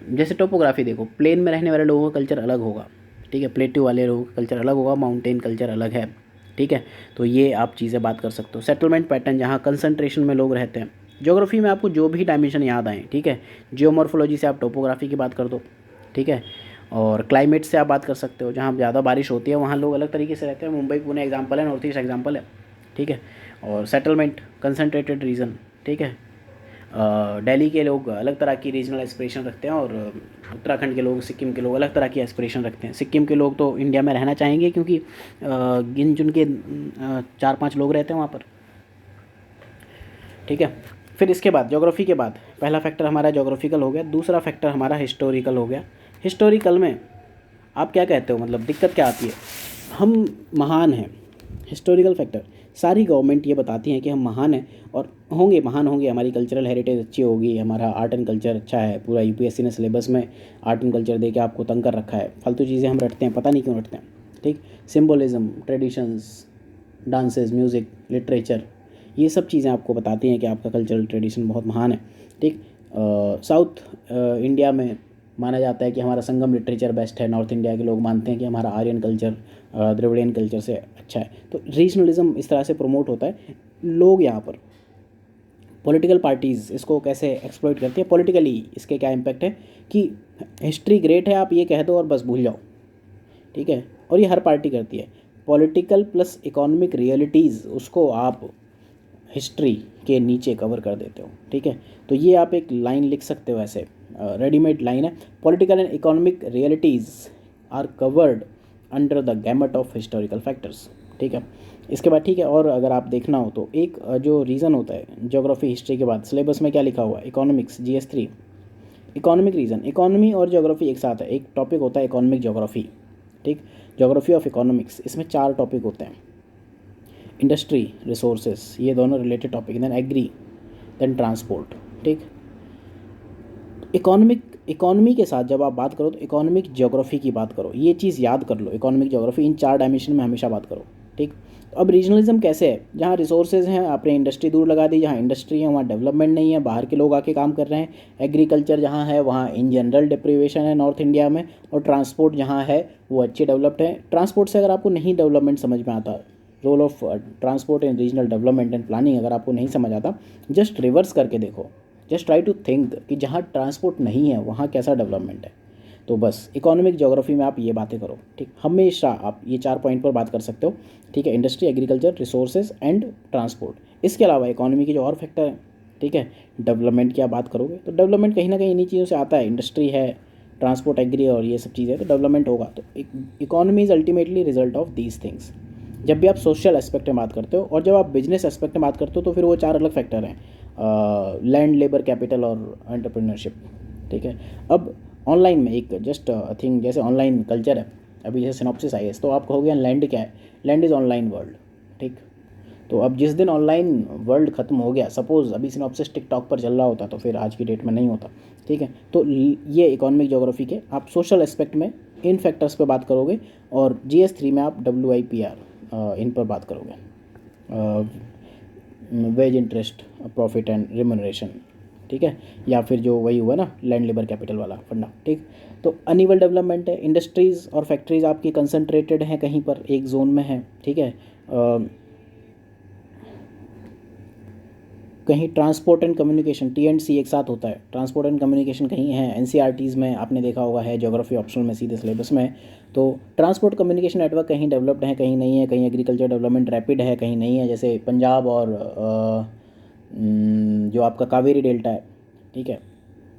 जैसे टोपोग्राफी देखो, प्लेन में रहने वाले लोगों का कल्चर अलग होगा, ठीक है, प्लेट्यू वाले लोगों का कल्चर अलग होगा, माउंटेन कल्चर अलग है, ठीक है। तो ये आप चीज़ें बात कर सकते हो। सेटलमेंट पैटर्न, जहाँ कंसंट्रेशन में लोग रहते हैं। ज्योग्राफी में आपको जो भी डायमेंशन याद आए, ठीक है। जियोमॉर्फोलॉजी से आप टोपोग्राफी की बात कर दो, ठीक है। और क्लाइमेट से आप बात कर सकते हो, जहाँ ज़्यादा बारिश होती है वहाँ लोग अलग तरीके से रहते हैं, मुंबई पुणे एग्जाम्पल है, नॉर्थ ईस्ट एग्जाम्पल है, ठीक है। और सेटलमेंट, कंसनट्रेटेड रीजन, ठीक है। दिल्ली के लोग अलग तरह की रीजनल एस्पिरेशन रखते हैं, और उत्तराखंड के लोग, सिक्किम के लोग अलग तरह की एस्पिरेशन रखते हैं। सिक्किम के लोग तो इंडिया में रहना चाहेंगे क्योंकि गिन चुन के 4-5 लोग रहते हैं वहाँ पर, ठीक है। फिर इसके बाद ज्योग्राफी के बाद पहला फैक्टर हमारा ज्योग्राफिकल हो गया, दूसरा फैक्टर हमारा हिस्टोरिकल हो गया। हिस्टोरिकल में आप क्या कहते हो, मतलब दिक्कत क्या आती है? हम महान हैं, हिस्टोरिकल फैक्टर, सारी गवर्नमेंट ये बताती हैं कि हम महान हैं और होंगे, महान होंगे, हमारी कल्चरल हेरिटेज अच्छी होगी, हमारा आर्ट एंड कल्चर अच्छा है, पूरा यूपीएससी ने सिलेबस में आर्ट एंड कल्चर दे के आपको तंग कर रखा है, फालतू चीज़ें हम रटते हैं, पता नहीं क्यों रटते हैं, ठीक। Symbolism, traditions, dances, music, literature, ये सब चीज़ें आपको बताती हैं कि आपका कल्चरल ट्रेडिशन बहुत महान है, ठीक। साउथ इंडिया में माना जाता है कि हमारा संगम लिटरेचर बेस्ट है, नॉर्थ इंडिया के लोग मानते हैं कि हमारा आर्यन कल्चर द्रविडियन कल्चर से अच्छा है। तो रीजनलिज्म इस तरह से प्रमोट होता है। लोग यहाँ पर पॉलिटिकल पार्टीज़ इसको कैसे एक्सप्लॉइट करती है पॉलिटिकली, इसके क्या इम्पैक्ट है कि हिस्ट्री ग्रेट है आप ये कह दो और बस भूल जाओ, ठीक है। और ये हर पार्टी करती है। पॉलिटिकल प्लस इकोनॉमिक रियलिटीज़ उसको आप हिस्ट्री के नीचे कवर कर देते हो, ठीक है। तो ये आप एक लाइन लिख सकते हो, ऐसे रेडीमेड लाइन है, political and economic realities are covered under the gamut of historical factors, ठीक है। इसके बाद ठीक है, और अगर आप देखना हो तो एक जो रीज़न होता है ज्योग्राफी हिस्ट्री के बाद सिलेबस में क्या लिखा हुआ है, economics GS3, economic reason, economy और ज्योग्राफी एक साथ है, एक टॉपिक होता है इकोनॉमिक ज्योग्राफी, ठीक, ज्योग्राफी ऑफ इकोनॉमिक्स, इसमें 4 टॉपिक होते हैं, इंडस्ट्री, रिसोर्सेस, ये दोनों related topic, then agri, then transport, ठीक। इकोनॉमी के साथ जब आप बात करो तो इकोनॉमिक ज्योग्राफी की बात करो, ये चीज़ याद कर लो, इकोनॉमिक ज्योग्राफी इन 4 डायमेंशन में हमेशा बात करो, ठीक। तो अब रीजनलिज्म कैसे है, जहाँ रिसोर्सेज हैं आपने इंडस्ट्री दूर लगा दी, जहाँ इंडस्ट्री है वहाँ डेवलपमेंट नहीं है, बाहर के लोग आके काम कर रहे हैं, एग्रीकल्चर जहाँ है वहाँ इन जनरल डिप्रीवेशन है नॉर्थ इंडिया में, और ट्रांसपोर्ट जहाँ है वो अच्छे डेवलप्ड है। ट्रांसपोर्ट से अगर आपको नहीं डेवलपमेंट समझ में आता, role of transport in regional development and planning अगर आपको नहीं समझ आता, जस्ट रिवर्स करके देखो, जस्ट ट्राई टू थिंक कि जहाँ ट्रांसपोर्ट नहीं है वहाँ कैसा डेवलपमेंट है। तो बस इकोनॉमिक ज्योग्राफी में आप ये बातें करो, ठीक, हमेशा आप ये 4 पॉइंट पर बात कर सकते हो, ठीक है, industry, agriculture, resources and transport. इसके अलावा इकोनॉमी के जो और फैक्टर हैं, ठीक है, डेवलपमेंट की आप बात करोगे तो डेवलपमेंट कहीं ना कहीं इन्हीं चीज़ों से आता है, इंडस्ट्री है, ट्रांसपोर्ट, एग्री और ये सब चीज़ें, तो डेवलपमेंट होगा। तो economy is ultimately result of these things. जब भी आप सोशल एस्पेक्ट में बात करते हो और जब आप बिजनेस एस्पेक्ट में बात करते हो तो फिर वो 4 अलग फैक्टर हैं, लैंड, लेबर, कैपिटल और एंटरप्रेन्योरशिप, ठीक है। अब ऑनलाइन में एक जस्ट थिंग, जैसे ऑनलाइन कल्चर है, अभी जैसे सिनॉप्सिस आई है, तो आप कहोगे लैंड क्या है, लैंड इज़ ऑनलाइन वर्ल्ड, ठीक। तो अब जिस दिन ऑनलाइन वर्ल्ड ख़त्म हो गया, सपोज़ अभी सिनॉप्सिस टिकटॉक पर चल रहा होता तो फिर आज की डेट में नहीं होता, ठीक है। तो ये इकोनॉमिक ज्योग्राफी के आप सोशल एस्पेक्ट में इन फैक्टर्स पे बात करोगे, और GS3 में आप WIPR इन पर बात करोगे, wage, interest, profit and remuneration, ठीक है, या फिर जो वही हुआ ना लैंड, लेबर, कैपिटल वाला फंडा, ठीक। तो अनइवल डेवलपमेंट है, इंडस्ट्रीज़ और फैक्ट्रीज़ आपकी कंसंट्रेटेड हैं कहीं पर एक जोन में है, ठीक है, कहीं ट्रांसपोर्ट एंड कम्युनिकेशन, T&C एक साथ होता है, ट्रांसपोर्ट एंड कम्युनिकेशन कहीं है, NCRTs में आपने देखा होगा है, ज्योग्राफी ऑप्शनल में सीधे सिलेबस में। तो ट्रांसपोर्ट कम्युनिकेशन नेटवर्क कहीं डेवलप्ड है, कहीं नहीं है, कहीं एग्रीकल्चर डेवलपमेंट रैपिड है, कहीं नहीं है, जैसे पंजाब और जो आपका कावेरी डेल्टा है, ठीक है,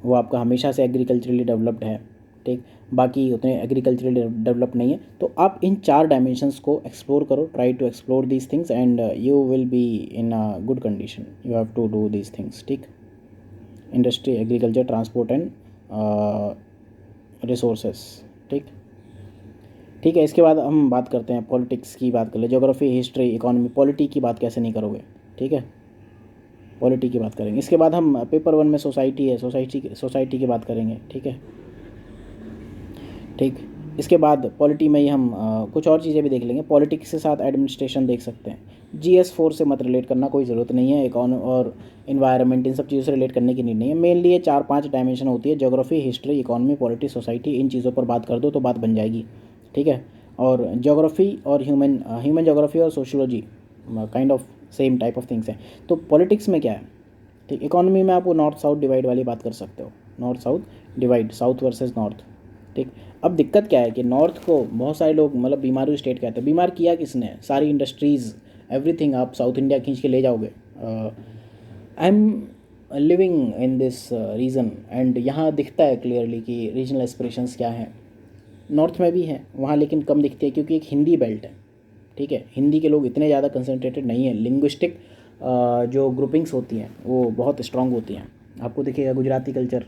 वो आपका हमेशा से एग्रीकल्चरली डेवलप्ड है, ठीक, बाकी उतने एग्रीकल्चरली डेवलप नहीं है। तो आप इन 4 डायमेंशंस को एक्सप्लोर करो, try to explore these things and you will be in a good condition, you have to do these things, ठीक। Industry, agriculture, transport and resources, ठीक, ठीक है। इसके बाद हम बात करते हैं पॉलिटिक्स की, बात कर ले, ज्योग्राफी, हिस्ट्री, इकोनॉमी, पॉलिटी की बात कैसे नहीं करोगे, ठीक है, पॉलिटी की बात करेंगे। इसके बाद हम पेपर 1 में सोसाइटी है, सोसाइटी की बात करेंगे, ठीक है, ठीक। इसके बाद पॉलिटी में ही हम कुछ और चीज़ें भी देख लेंगे, पॉलिटिक्स के साथ एडमिनिस्ट्रेशन देख सकते हैं। GS4 से मत रिलेट करना, कोई ज़रूरत नहीं है, और इन्वायरमेंट इन सब चीज़ों से रिलेट करने की नीड नहीं है। मेनली ये 4-5 डायमेंशन होती है, geography, history, economy, polity, society, इन चीज़ों पर बात कर दो तो बात बन जाएगी, ठीक है। और ज्योग्राफी और ह्यूमन ज्योग्राफी और sociology kind of same type of things हैं। तो पॉलिटिक्स में क्या है, ठीक, इकोनॉमी में आप वो नॉर्थ साउथ डिवाइड वाली बात कर सकते हो, north south divide, south versus north, ठीक। अब दिक्कत क्या है कि नॉर्थ को बहुत सारे लोग मतलब बीमारू स्टेट कहते हैं, बीमार किया किसने, सारी इंडस्ट्रीज़, एवरीथिंग आप साउथ इंडिया खींच के ले जाओगे। I am living in this region and यहाँ दिखता है क्लियरली कि रीजनल एस्पिरेशंस क्या हैं, नॉर्थ में भी हैं वहाँ, लेकिन कम दिखती है क्योंकि एक हिंदी बेल्ट है, ठीक है, हिंदी के लोग इतने ज़्यादा कंसनट्रेटेड नहीं है, लिंग्विस्टिक जो ग्रुपिंग्स होती हैं वो बहुत स्ट्रांग होती हैं। आपको दिखेगा Gujarati culture,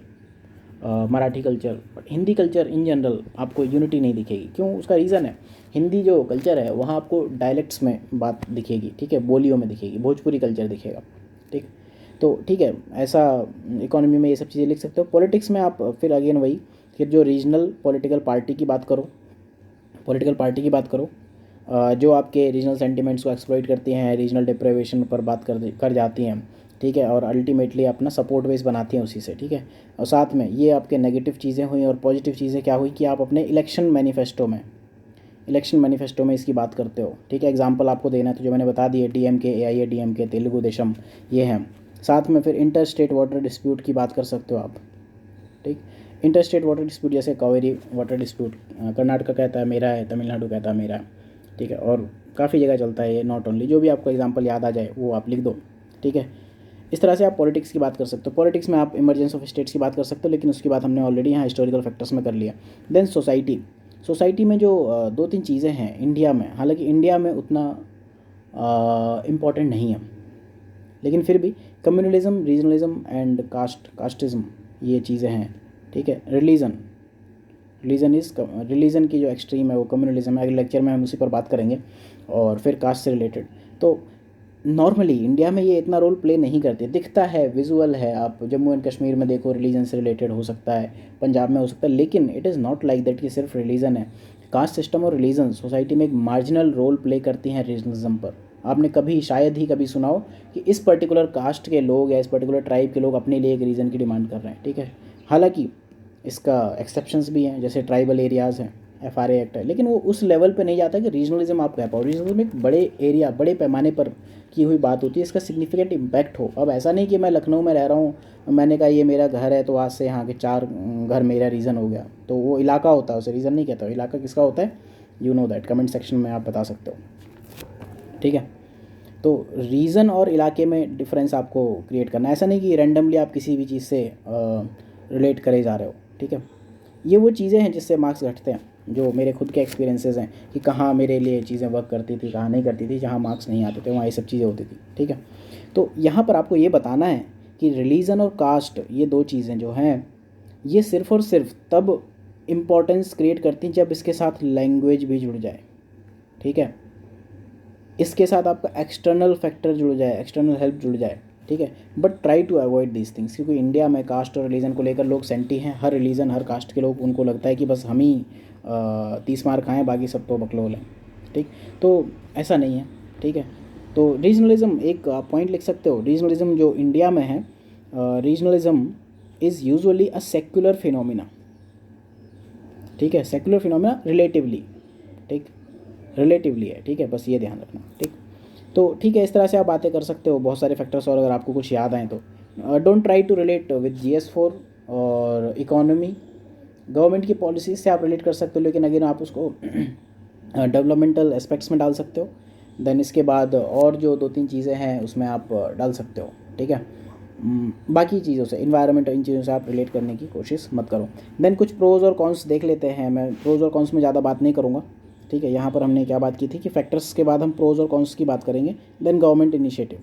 Marathi culture, but Hindi culture in general आपको यूनिटी नहीं दिखेगी। क्यों? उसका रीज़न है, हिंदी जो कल्चर है वहाँ आपको डायलेक्ट्स में बात दिखेगी, ठीक है, बोलियों में दिखेगी, भोजपुरी कल्चर दिखेगा, ठीक। तो ठीक है, ऐसा इकोनॉमी में ये सब चीज़ें लिख सकते हो। पॉलिटिक्स में आप फिर अगेन वही, फिर जो रीजनल पॉलिटिकल पार्टी की बात करो, जो आपके रीजनल सेंटिमेंट्स को एक्सप्लॉइट करती हैं, रीजनल डिप्राइवेशन पर बात कर जाती हैं, ठीक है, और अल्टीमेटली अपना सपोर्ट बेस बनाती हैं उसी से, ठीक है। और साथ में ये आपके नेगेटिव चीज़ें हुई, और पॉजिटिव चीज़ें क्या हुई कि आप अपने इलेक्शन मैनिफेस्टो में इसकी बात करते हो, ठीक है। एग्जांपल आपको देना है तो जो मैंने बता दिए, DMK, AIADMK, तेलुगु देशम, ये हैं। साथ में फिर इंटर स्टेट वाटर डिस्प्यूट की बात कर सकते हो आप, ठीक। इंटर स्टेट वाटर डिस्प्यूट जैसे कावेरी वाटर डिस्प्यूट, कर्नाटक कहता है मेरा है, तमिलनाडु कहता है मेरा है, ठीक है, और काफ़ी जगह चलता है ये, नॉट ओनली, जो भी आपको एग्जांपल याद आ जाए वो आप लिख दो, ठीक है। इस तरह से आप पॉलिटिक्स की बात कर सकते हो। पॉलिटिक्स में आप इमरजेंस ऑफ स्टेट्स की बात कर सकते हो, लेकिन उसकी बात हमने ऑलरेडी यहाँ हिस्टोरिकल फैक्टर्स में कर लिया। देन सोसाइटी में जो 2-3 चीज़ें हैं इंडिया में, हालांकि इंडिया में उतना इम्पॉर्टेंट नहीं है, लेकिन फिर भी कम्युनलिज्म, रीजनलिज्म एंड कास्टिज्म, ये चीज़ें हैं, ठीक है। रिलीजन की जो एक्सट्रीम है वो कम्युनलिज्म है। अगले लेक्चर में हम उसी पर बात करेंगे। और फिर कास्ट से रिलेटेड, तो नॉर्मली इंडिया में ये इतना रोल प्ले नहीं करते, दिखता है, विजुअल है। आप जम्मू एंड कश्मीर में देखो, रिलीजन से रिलेटेड हो सकता है, पंजाब में हो सकता है, लेकिन it is not like that कि सिर्फ रिलीजन है। कास्ट सिस्टम और रिलीजन सोसाइटी में एक मार्जिनल रोल प्ले करती हैं रीजनलिज्म पर। आपने कभी, शायद ही कभी सुना हो कि इस पर्टिकुलर कास्ट के लोग या इस पर्टिकुलर ट्राइब के लोग अपने लिए एक रीज़न की डिमांड कर रहे हैं, ठीक है। हालांकि इसका एक्सेप्शंस भी हैं, जैसे ट्राइबल एरियाज़ हैं, FRA एक्ट है, लेकिन वो उस लेवल पे नहीं जाता कि रीजनलिज्म आप कह पाओ। रीजनलिज्म एक बड़े एरिया, बड़े पैमाने पर की हुई बात होती है, इसका सिग्निफिकेंट इम्पैक्ट हो। अब ऐसा नहीं कि मैं लखनऊ में रह रहा हूँ, मैंने कहा ये मेरा घर है तो आज से यहाँ के 4 घर मेरा रीज़न हो गया, तो वो इलाका होता है, उसे रीज़न नहीं कहता। इलाका किसका होता है, you know that, comment section में आप बता सकते हो, ठीक है। तो रीज़न और इलाके में डिफरेंस आपको क्रिएट करना है, ऐसा नहीं कि रैंडमली आप किसी भी चीज़ से रिलेट करे जा रहे हो, ठीक है। ये वो चीज़ें हैं जिससे मार्क्स घटते हैं, जो मेरे खुद के एक्सपीरियंसेस हैं कि कहाँ मेरे लिए चीज़ें वर्क करती थी, कहाँ नहीं करती थी, जहाँ मार्क्स नहीं आते थे वहाँ ये सब चीज़ें होती थी, ठीक है। तो यहाँ पर आपको ये बताना है कि रिलीजन और कास्ट, ये 2 चीज़ें जो हैं, ये सिर्फ़ और सिर्फ तब इम्पोर्टेंस क्रिएट करती हैं जब इसके साथ लैंग्वेज भी जुड़ जाए, ठीक है। इसके साथ आपका एक्सटर्नल फैक्टर जुड़ जाए, एक्सटर्नल हेल्प जुड़ जाए, ठीक है। But try to avoid these things, क्योंकि इंडिया में कास्ट और रिलीजन को लेकर लोग सेंटी हैं। हर रिलीजन, हर कास्ट के लोग, उनको लगता है कि बस हम ही 30 मार्क खाएँ, बाकी सब तो बकलोल हैं, ठीक। तो ऐसा नहीं है, ठीक है। तो रीजनलिज्म, एक पॉइंट लिख सकते हो, रीजनलिज्म जो इंडिया में है, regionalism is usually a secular phenomena, ठीक है। सेक्युलर फिनोमिना रिलेटिवली, ठीक, रिलेटिवली है, ठीक है, बस ये ध्यान रखना, ठीक। तो ठीक है, इस तरह से आप बातें कर सकते हो, बहुत सारे फैक्टर्स, और अगर आपको कुछ याद आए तो don't try to relate with GS4 और इकोनॉमी, गवर्नमेंट की पॉलिसीज से आप रिलेट कर सकते हो, लेकिन अगेन आप उसको डेवलपमेंटल एस्पेक्ट्स में डाल सकते हो। देन इसके बाद और जो 2-3 चीज़ें हैं उसमें आप डाल सकते हो, ठीक है। बाकी चीज़ों से, इन्वायरमेंट, इन चीज़ों से आप रिलेट करने की कोशिश मत करो। देन कुछ प्रोज और कॉन्स देख लेते हैं। मैं प्रोज और कॉन्स में ज़्यादा बात नहीं करूँगा, ठीक है। यहाँ पर हमने क्या बात की थी कि फैक्टर्स के बाद हम प्रोज और कॉन्स की बात करेंगे। देन गवर्नमेंट इनिशिएटिव,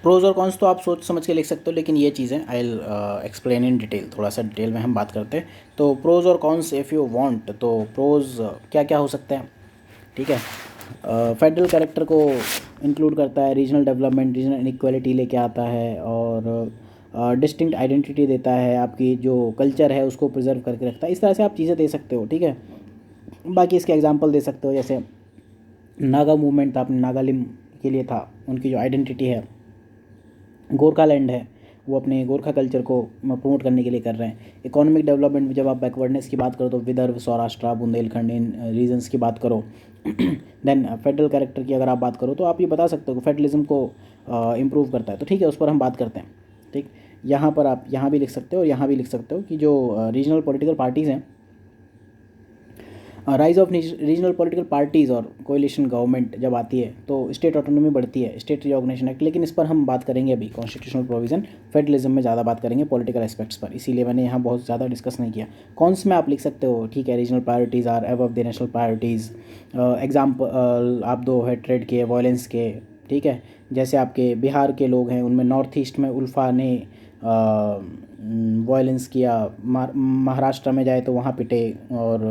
प्रोज और कॉन्स तो आप सोच समझ के लिख सकते हो, लेकिन ये चीज़ें I will explain in detail, थोड़ा सा डिटेल में हम बात करते हैं। तो प्रोज और कॉन्स इफ़ यू वांट, तो प्रोज क्या क्या हो सकते हैं, ठीक है। फेडरल कैरेक्टर को इंक्लूड करता है, रीजनल डेवलपमेंट, रीजनल इनइक्वालिटी लेके आता है, और डिस्टिंक्ट आइडेंटिटी देता है, आपकी जो कल्चर है उसको प्रिजर्व करके रखता है। इस तरह से आप चीज़ें दे सकते हो, ठीक है। बाकी इसके एग्जांपल दे सकते हो, जैसे नागा मूवमेंट था, अपने नागालिम के लिए था, उनकी जो आइडेंटिटी है। गोरखालैंड है, वो अपने गोरखा कल्चर को प्रमोट करने के लिए कर रहे हैं। इकोनॉमिक डेवलपमेंट में जब आप बैकवर्डनेस की बात करो तो विदर्भ, सौराष्ट्र, बुंदेलखंड, इन रीजन्स की बात करो। देन फेडरल कैरेक्टर की अगर आप बात करो तो आप ये बता सकते हो कि फेडरलिज्म को इम्प्रूव करता है, तो ठीक है, उस पर हम बात करते हैं, ठीक। यहाँ पर आप यहाँ भी लिख सकते हो और यहाँ भी लिख सकते हो कि जो रीजनल पॉलिटिकल पार्टीज़ हैं, rise of regional political parties और कोलिशन गवर्नमेंट जब आती है तो स्टेट ऑटोनॉमी बढ़ती है, स्टेट रिऑर्गेनाइजेशन एक्ट, लेकिन इस पर हम बात करेंगे अभी कॉन्स्टिट्यूशनल प्रोविज़न। फेडरलिज्म में ज़्यादा बात करेंगे पॉलिटिकल एस्पेक्ट्स पर, इसीलिए मैंने यहाँ बहुत ज़्यादा डिस्कस नहीं किया। कॉन्स में आप लिख सकते हो, ठीक है, regional priorities are above the national priorities. Example आप दो है ट्रेड के, वायलेंस के, ठीक है। जैसे आपके बिहार के लोग हैं, उनमें नॉर्थ ईस्ट में उल्फा ने वायलेंस किया, महाराष्ट्र में जाए तो वहाँ पिटे और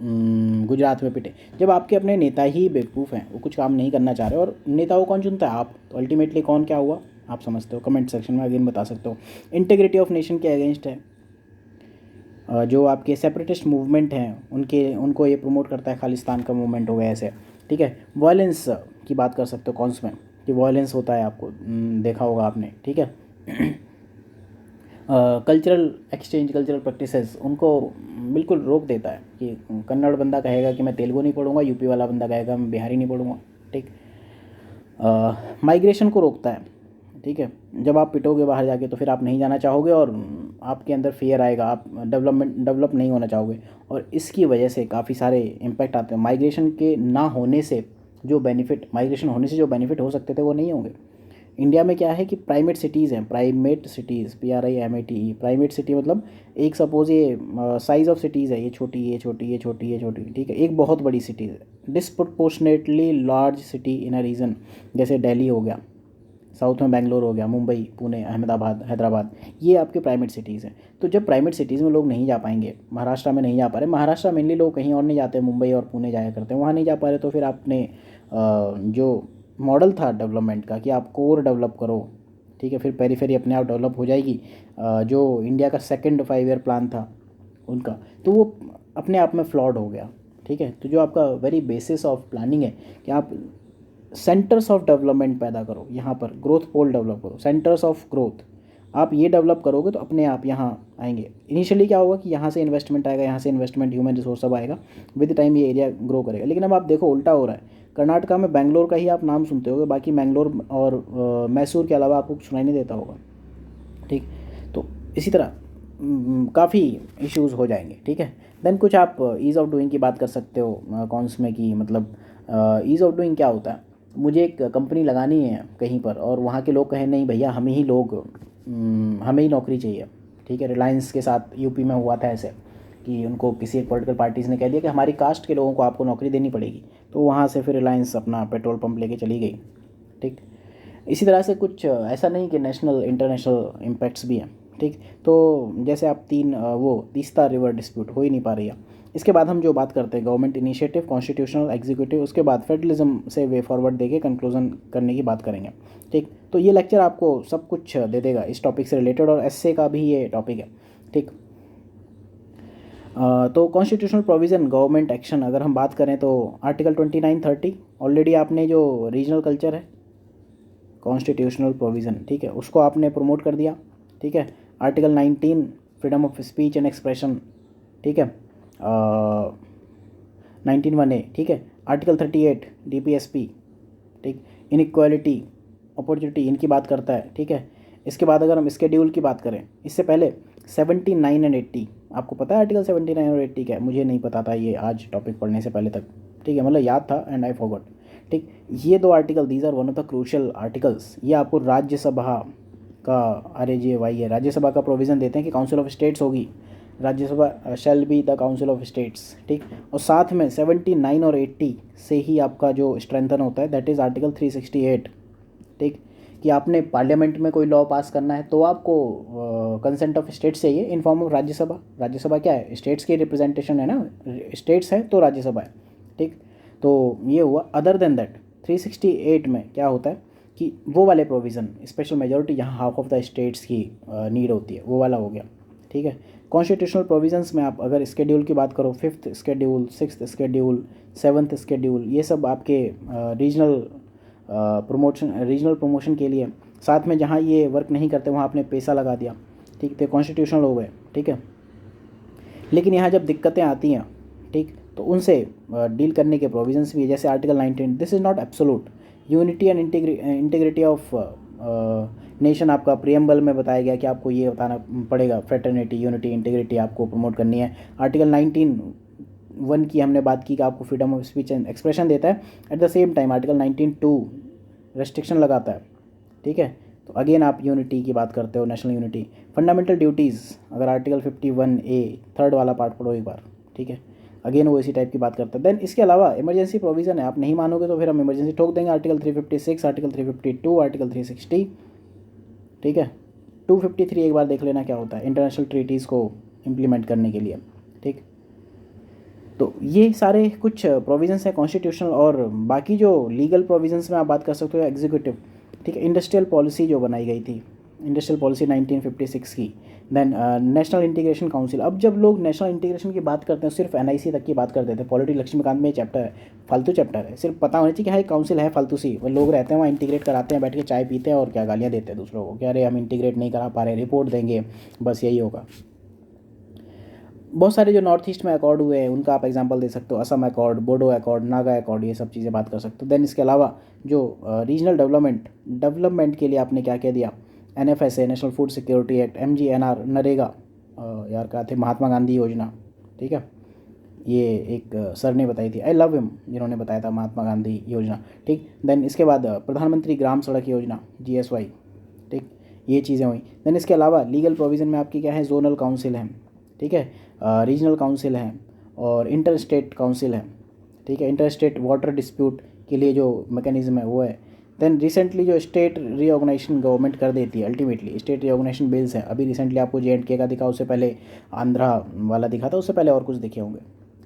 गुजरात में पिटे। जब आपके अपने नेता ही बेवकूफ़ हैं, वो कुछ काम नहीं करना चाह रहे, और नेता को कौन चुनता है? आप। तो अल्टीमेटली कौन क्या हुआ आप समझते हो? कमेंट सेक्शन में अगेन बता सकते हो। इंटीग्रिटी ऑफ नेशन के अगेंस्ट है। जो आपके सेपरेटिस्ट मूवमेंट हैं उनको ये प्रमोट करता है, खालिस्तान का मूवमेंट हो गया ऐसे, ठीक है। वायलेंस की बात कर सकते हो कौन्स में, कि वायलेंस होता है, आपको देखा होगा आपने, ठीक है। कल्चरल एक्सचेंज, कल्चरल प्रैक्टिसेस, उनको बिल्कुल रोक देता है कि कन्नड़ बंदा कहेगा कि मैं तेलुगु नहीं पढ़ूंगा, यूपी वाला बंदा कहेगा मैं बिहारी नहीं पढ़ूंगा, ठीक। माइग्रेशन को रोकता है, ठीक है। जब आप पिटोगे बाहर जाके तो फिर आप नहीं जाना चाहोगे और आपके अंदर फियर आएगा, आप डेवलप नहीं होना चाहोगे, और इसकी वजह से काफ़ी सारे इम्पैक्ट आते हैं। माइग्रेशन के ना होने से जो बेनिफिट, माइग्रेशन होने से जो बेनिफिट हो सकते थे वो नहीं होंगे। इंडिया में क्या है कि प्राइमेट सिटीज़ हैं, primate cities, PRIMATE, primate city मतलब एक सपोज ये साइज़ ऑफ सिटीज़ है, ये छोटी, ये छोटी, ये छोटी, ये छोटी, ठीक है। एक बहुत बड़ी सिटी है, disproportionately large city in a region, जैसे दिल्ली हो गया, साउथ में बेंगलोर हो गया, मुंबई, पुणे, अहमदाबाद, हैदराबाद, ये आपके प्राइमेट सिटीज़ हैं। तो जब प्राइमेट सिटीज़ में लोग नहीं जा पाएंगे, महाराष्ट्र में नहीं जा पा रहे, महाराष्ट्र मेनली लोग कहीं और नहीं जाते, मुंबई और पुणे जाया करते हैं, वहाँ नहीं जा पा रहे, तो फिर आपने जो मॉडल था डेवलपमेंट का कि आप कोर डेवलप करो, ठीक है, फिर पेरीफेरी अपने आप डेवलप हो जाएगी, जो इंडिया का सेकंड 5 ईयर प्लान था उनका, तो वो अपने आप में फ्लॉड हो गया, ठीक है। तो जो आपका वेरी बेसिस ऑफ प्लानिंग है कि आप सेंटर्स ऑफ डेवलपमेंट पैदा करो, यहाँ पर ग्रोथ पोल डेवलप करो, सेंटर्स ऑफ ग्रोथ, आप ये डेवलप करोगे तो अपने आप यहाँ आएंगे। इनिशियली क्या होगा कि यहाँ से इन्वेस्टमेंट आएगा, यहाँ से इन्वेस्टमेंट, ह्यूमन रिसोर्स सब आएगा, विद टाइम ये एरिया ग्रो करेगा। लेकिन अब आप देखो उल्टा हो रहा है, कर्नाटका में बेंगलोर का ही आप नाम सुनते होगे, बाकी बेंगलोर और मैसूर के अलावा आपको सुनाई नहीं देता होगा, ठीक। तो इसी तरह काफ़ी इश्यूज़ हो जाएंगे, ठीक है। देन कुछ आप ईज़ ऑफ डूइंग की बात कर सकते हो कौन्स में, कि मतलब ईज़ ऑफ डूइंग क्या होता है? मुझे एक कंपनी लगानी है कहीं पर और वहाँ के लोग कहें नहीं भैया हमें ही हमें ही नौकरी चाहिए, ठीक है। रिलायंस के साथ यूपी में हुआ था ऐसे कि उनको किसी एक पॉलिटिकल पार्टीज़ ने कह दिया कि हमारी कास्ट के लोगों को आपको नौकरी देनी पड़ेगी, तो वहाँ से फिर रिलायंस अपना पेट्रोल पंप लेके चली गई, ठीक। इसी तरह से कुछ ऐसा नहीं कि नेशनल इंटरनेशनल इम्पैक्ट्स भी हैं, ठीक। तो जैसे आप वो तीस्ता रिवर डिस्प्यूट हो ही नहीं पा रही है। इसके बाद हम जो बात करते हैं गवर्नमेंट इनिशिएटिव, कॉन्स्टिट्यूशनल, एग्जीक्यूटिव, उसके बाद फेडरलिज्म से वे फॉरवर्ड देके कंक्लूजन करने की बात करेंगे, ठीक। तो ये लेक्चर आपको सब कुछ दे देगा इस टॉपिक से रिलेटेड, और एसए का भी ये टॉपिक है, ठीक। तो कॉन्स्टिट्यूशनल प्रोविज़न, गवर्नमेंट एक्शन, अगर हम बात करें तो आर्टिकल 29-30 ऑलरेडी आपने जो रीजनल कल्चर है, कॉन्स्टिट्यूशनल प्रोविज़न, ठीक है, उसको आपने प्रमोट कर दिया, ठीक है। Article 19 freedom of speech and expression, ठीक है, 19(1)(a), ठीक है। आर्टिकल 38 DPSP, ठीक, इनइक्वालिटी, अपॉर्चुनिटी, इनकी बात करता है, ठीक है। इसके बाद अगर हम स्केड्यूल की बात करें, इससे पहले 79 एंड 80, आपको पता है आर्टिकल 79 और 80 क्या है? मुझे नहीं पता था ये आज टॉपिक पढ़ने से पहले तक, ठीक है, मतलब याद था एंड आई फॉरगॉट, ठीक। ये दो article, these are one of the crucial articles, ये आपको राज्यसभा का RAJY है, राज्यसभा का प्रोविज़न देते हैं कि काउंसिल ऑफ स्टेट्स होगी, Rajya Sabha shall be the council of states, ठीक। और साथ में 79 और 80 से ही आपका जो स्ट्रेंथन होता है, दैट इज़ आर्टिकल 368, ठीक, कि आपने पार्लियामेंट में कोई लॉ पास करना है तो आपको कंसेंट ऑफ स्टेट्स चाहिए in form of Rajya Sabha. Rajya Sabha क्या है? स्टेट्स की रिप्रेजेंटेशन है ना, स्टेट्स है तो राज्यसभा है, ठीक। तो ये हुआ। अदर देन दैट 368 में क्या होता है कि वो वाले प्रोविज़न, स्पेशल मेजॉरिटी जहाँ हाफ ऑफ द स्टेट्स की नीड होती है, वो वाला हो गया, ठीक है। कॉन्स्टिट्यूशनल प्रोविजंस में आप अगर स्केड्यूल की बात करो, 5th schedule, 6th schedule, 7th schedule, ये सब आपके रीजनल प्रमोशन के लिए, साथ में जहाँ ये वर्क नहीं करते वहाँ आपने पैसा लगा दिया, ठीक, तो कॉन्स्टिट्यूशनल हो गए, ठीक है। लेकिन यहाँ जब दिक्कतें आती हैं, ठीक, तो उनसे डील करने के प्रोविजंस भी है, जैसे article 19, this is not absolute, unity and integrity of nation आपका प्रियम्बल में बताया गया कि आपको ये बताना पड़ेगा, फ्रेटर्निटी, यूनिटी, इंटीग्रिटी आपको प्रमोट करनी है। आर्टिकल 19(1) की हमने बात की कि आपको freedom of speech and expression देता है, at the same time article 19(2) restriction लगाता है, ठीक है। तो अगेन आप यूनिटी की बात करते हो, नेशनल यूनिटी। फंडामेंटल ड्यूटीज़, अगर आर्टिकल 51A थर्ड वाला पार्ट पढ़ो एक बार, ठीक है, अगेन वो इसी टाइप की बात करता है। देन इसके अलावा इमरजेंसी प्रोविज़न है, आप नहीं मानोगे तो फिर हम इमरजेंसी ठोक देंगे, आर्टिकल 356, आर्टिकल 352, आर्टिकल 360, ठीक है। 253 एक बार देख लेना क्या होता है इंटरनेशनल ट्रीटीज़ को इम्प्लीमेंट करने के लिए, ठीक। तो ये सारे कुछ प्रोविजंस हैं कॉन्स्टिट्यूशनल, और बाकी जो लीगल प्रोविजंस में आप बात कर सकते हो एग्जीक्यूटिव, ठीक है। इंडस्ट्रियल पॉलिसी जो बनाई गई थी, इंडस्ट्रियल पॉलिसी 1956 की। Then national integration council. अब जब लोग नेशनल इंटीग्रेशन की बात करते हैं सिर्फ एनआईसी तक की बात करते थे, पॉलिटी लक्ष्मीकांत में चैप्टर है, फालतू चैप्टर है, सिर्फ पता होना चाहिए कि हाँ एक काउंसिल है फालतू सी, वो लोग रहते हैं वहाँ इंटीग्रेट कराते हैं, बैठ के चाय पीते हैं और क्या गालियाँ देते हैं दूसरों को, क्या अरे हम इंटीग्रेट नहीं करा पा रहे, रिपोर्ट देंगे, बस यही होगा। बहुत सारे जो नॉर्थ ईस्ट में अकॉर्ड हुए हैं उनका आप एग्जांपल दे सकते हो, Assam accord, Bodo accord, Naga accord, ये सब चीज़ें बात कर सकते हो। देन इसके अलावा जो रीजनल डेवलपमेंट के लिए आपने क्या क्या दिया, NFSA, national food security act, MGNR, NREGA, यार क्या थे, महात्मा गांधी योजना, ठीक है, ये एक सर ने बताई थी, आई लव हिम, जिन्होंने बताया था महात्मा गांधी योजना, ठीक। देन इसके बाद प्रधानमंत्री ग्राम सड़क योजना, GSY, ठीक, ये चीज़ें हुई। देन इसके अलावा लीगल प्रोविज़न में आपकी क्या है, जोनल काउंसिल है, ठीक है, रीजनल काउंसिल है और इंटर स्टेट काउंसिल है, ठीक है। इंटर स्टेट वाटर डिस्प्यूट के लिए जो मैकेनिज्म है वो है। देन रिसेंटली जो स्टेट रीऑर्गेनाइजेशन गवर्नमेंट कर देती है, अल्टीमेटली स्टेट रीऑर्गेनाइजेशन बिल्स हैं, अभी रिसेंटली आपको JNK का दिखा, उससे पहले आंध्रा वाला दिखा था, उससे पहले और कुछ दिखे होंगे,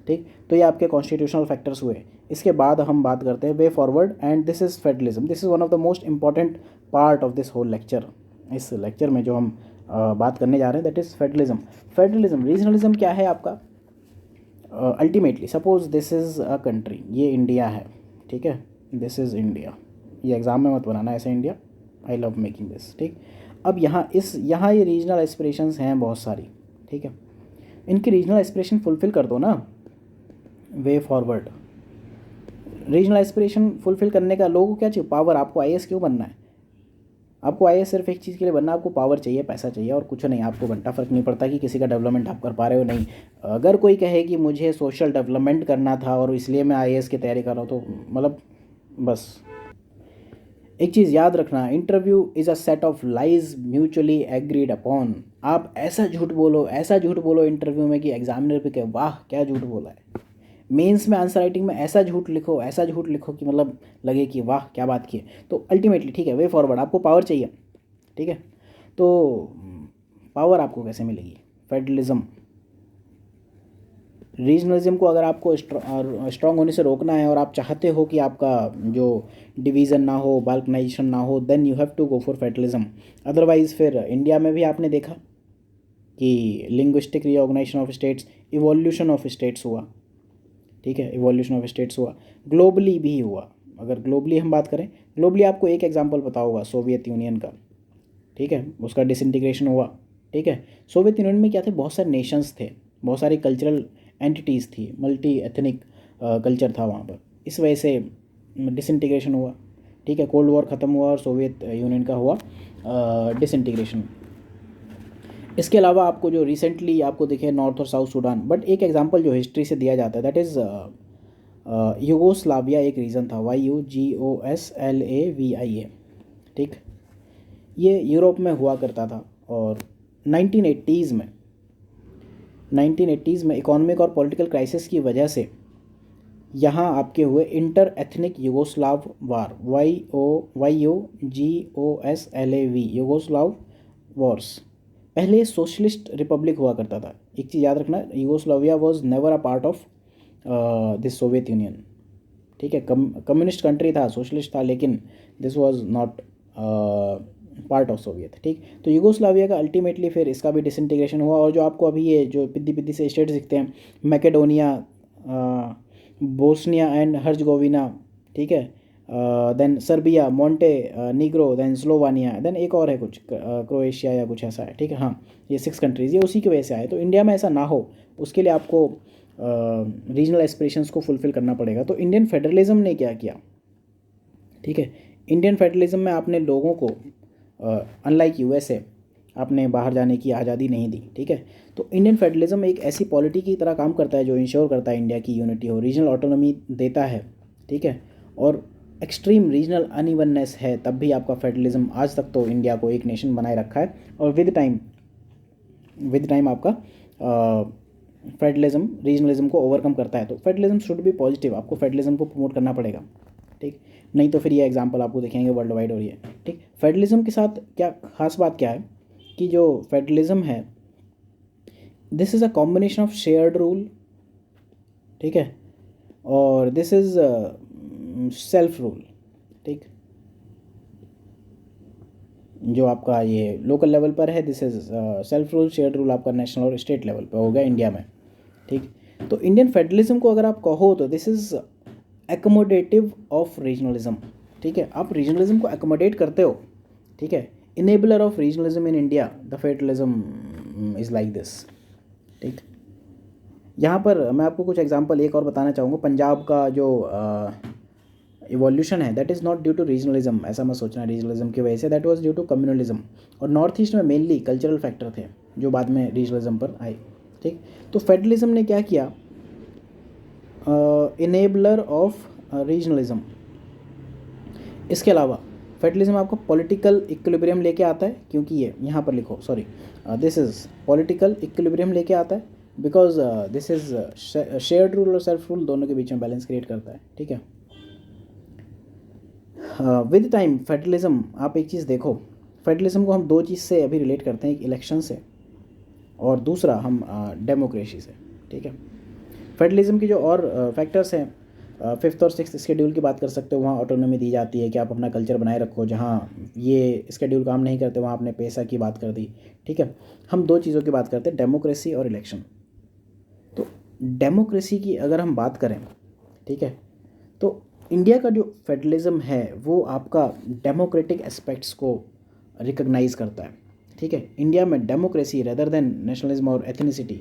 ठीक। तो ये आपके कॉन्स्टिट्यूशनल फैक्टर्स हुए। इसके बाद हम बात करते हैं way forward, and this is federalism. This is one of the most important part of this whole lecture. इस लेक्चर में जो हम बात करने जा रहे हैं that is federalism. Federalism, regionalism क्या है आपका, ultimately suppose this is a country, ये इंडिया है, ठीक है, दिस इज़ इंडिया, ये एग्ज़ाम में मत बनाना ऐसे India, I love making this, ठीक। अब यहाँ ये रीजनल एस्पिरेशंस हैं बहुत सारी, ठीक है, इनकी रीजनल एस्पिरेशन फुलफ़िल कर दो ना। Way forward, regional aspiration fulfil करने का लोगों को क्या चाहिए, पावर। आपको IAS क्यों बनना है, आपको IAS सिर्फ एक चीज़ के लिए बनना, आपको पावर चाहिए, पैसा चाहिए और कुछ नहीं, आपको घंटा फ़र्क नहीं पड़ता कि किसी का डेवलपमेंट आप कर पा रहे हो नहीं। अगर कोई कहे कि मुझे सोशल डेवलपमेंट करना था और इसलिए मैं IAS की तैयारी कर रहा हूँ, तो मतलब बस एक चीज़ याद रखना, interview is a set of lies mutually agreed upon. आप ऐसा झूठ बोलो इंटरव्यू में कि एग्जामिनर पे कहे वाह क्या झूठ बोला है। मेंस में आंसर राइटिंग में ऐसा झूठ लिखो कि मतलब लगे कि वाह क्या बात की है। तो अल्टीमेटली ठीक है, वे फॉरवर्ड, आपको पावर चाहिए, ठीक है। तो पावर आपको कैसे मिलेगी, फेडरलिज्म। रीजनलिज्म को अगर आपको स्ट्रॉन्ग होने से रोकना है और आप चाहते हो कि आपका जो डिवीज़न ना हो, बाल्कनाइजेशन ना हो, then you have to go for federalism. Otherwise फिर इंडिया में भी आपने देखा कि linguistic reorganisation of states, evolution of states हुआ, ठीक है, इवोल्यूशन ऑफ स्टेट्स हुआ, ग्लोबली भी हुआ। अगर ग्लोबली हम बात करें, ग्लोबली आपको एक एग्जांपल पता होगा सोवियत यूनियन का, ठीक है, उसका डिसइंटीग्रेशन हुआ, ठीक है। सोवियत यूनियन में क्या थे, बहुत सारे नेशंस थे, बहुत सारी कल्चरल एंटिटीज़ थी, मल्टी एथनिक कल्चर था वहाँ पर, इस वजह से डिसइंटीग्रेशन हुआ, ठीक है। कोल्ड वॉर ख़त्म हुआ और सोवियत यूनियन का हुआ डिसइंटीग्रेशन। इसके अलावा आपको जो रिसेंटली आपको दिखे नॉर्थ और साउथ सूडान, बट एक एग्जांपल जो हिस्ट्री से दिया जाता है दैट इज़ यूगोस्लाविया, एक रीजन था, YUGOSLAVIA, ठीक। ये यूरोप में हुआ करता था और 1980s में इकोनॉमिक और पॉलिटिकल क्राइसिस की वजह से यहाँ आपके हुए इंटर एथनिक यूगोस्लाव वार, YUGOSLAV, यूगोस्लाव वॉर्स। पहले सोशलिस्ट रिपब्लिक हुआ करता था, एक चीज़ याद रखना, Yugoslavia was never a part of this Soviet union, ठीक है। कम्युनिस्ट कंट्री था, सोशलिस्ट था, लेकिन this was not part of Soviet, ठीक। तो यूगोस्लाविया का अल्टीमेटली फिर इसका भी डिसइंटीग्रेशन हुआ। और जो आपको अभी ये जो पिद्दी से स्टेट्स दिखते हैं, मैकेडोनिया, बोस्निया एंड हर्जगोविना, ठीक है, then Serbia, Montenegro, then Slovenia, then एक और है कुछ क्रोएशिया या कुछ ऐसा है, ठीक है। हाँ, ये 6 कंट्रीज़ ये उसी की वजह से आए। तो इंडिया में ऐसा ना हो उसके लिए आपको रीजनल एस्पिरेशंस को फुलफ़िल करना पड़ेगा। तो इंडियन फेडरलिज्म ने क्या किया, ठीक है, इंडियन फेडरलिज्म में आपने लोगों को अनलाइक USA आपने बाहर जाने की आज़ादी नहीं दी, ठीक है। तो इंडियन फेडरलिज्म एक ऐसी पॉलिटी की तरह काम करता है जो इंश्योर करता है इंडिया की यूनिटी हो, रीजनल ऑटोनॉमी देता है, ठीक है। और एक्सट्रीम रीजनल अनइवननेस है तब भी आपका फेडरलिज्म आज तक तो इंडिया को एक नेशन बनाए रखा है। और विद टाइम आपका फेडरलिज्म रीजनलिज्म को ओवरकम करता है। तो फेडरलिज्म शुड बी पॉजिटिव, आपको फेडरलिज्म को प्रमोट करना पड़ेगा, ठीक। नहीं तो फिर ये एग्जांपल आपको दिखेंगे वर्ल्ड वाइड और ये, ठीक। फेडरलिज्म के साथ क्या खास बात क्या है कि जो फेडरलिज्म है this is a combination of shared rule, ठीक है, और दिस इज़ सेल्फ रूल, ठीक। जो आपका ये लोकल लेवल पर है this is self rule, shared rule आपका नेशनल और स्टेट लेवल पर हो गया इंडिया में, ठीक। तो इंडियन फेडरलिज्म को अगर आप कहो तो this is accommodative of regionalism, ठीक है। आप रीजनलिज्म को एकोमोडेट करते हो, ठीक है। Enabler of regionalism in India the federalism is like this, ठीक। यहाँ पर मैं आपको कुछ एग्जांपल एक और बताना चाहूँगा। पंजाब का जो इवोल्यूशन है that is not due to regionalism, ऐसा मत सोचना रीजनलिज्म की वजह से, that was due to communalism. और नॉर्थ ईस्ट में मेनली कल्चरल फैक्टर थे जो बाद में रीजनलिज्म पर आए, ठीक। तो फेडरलिज्म ने क्या किया, इनेबलर ऑफ रीजनलिज्म। इसके अलावा फेडरलिज्म आपको पॉलिटिकल इक्विलिब्रियम लेके आता है, क्योंकि ये यहाँ पर लिखो, sorry, this is political equilibrium लेके आता है because this is shared rule और सेल्फ रूल दोनों के बीच में बैलेंस क्रिएट करता है, ठीक है। विद टाइम फेडरलिज्म, आप एक चीज़ देखो, फेडरलिज्म को हम दो चीज़ से अभी रिलेट करते हैं, एक इलेक्शन से और दूसरा हम डेमोक्रेसी से, ठीक है। फेडरलिज्म की जो और फैक्टर्स हैं, फिफ्थ और सिक्स्थ स्केड्यूल की बात कर सकते हो, वहाँ ऑटोनॉमी दी जाती है कि आप अपना कल्चर बनाए रखो, जहाँ ये स्केड्यूल काम नहीं करते वहाँ आपने पैसा की बात कर दी, ठीक है। हम दो चीज़ों की बात करते हैं, डेमोक्रेसी और इलेक्शन। तो डेमोक्रेसी की अगर हम बात करें, ठीक है, तो इंडिया का जो फेडरलिज्म है वो आपका डेमोक्रेटिक एस्पेक्ट्स को रिकग्नाइज करता है, ठीक है। इंडिया में डेमोक्रेसी रेदर देन नेशनलिज्म और ethnicity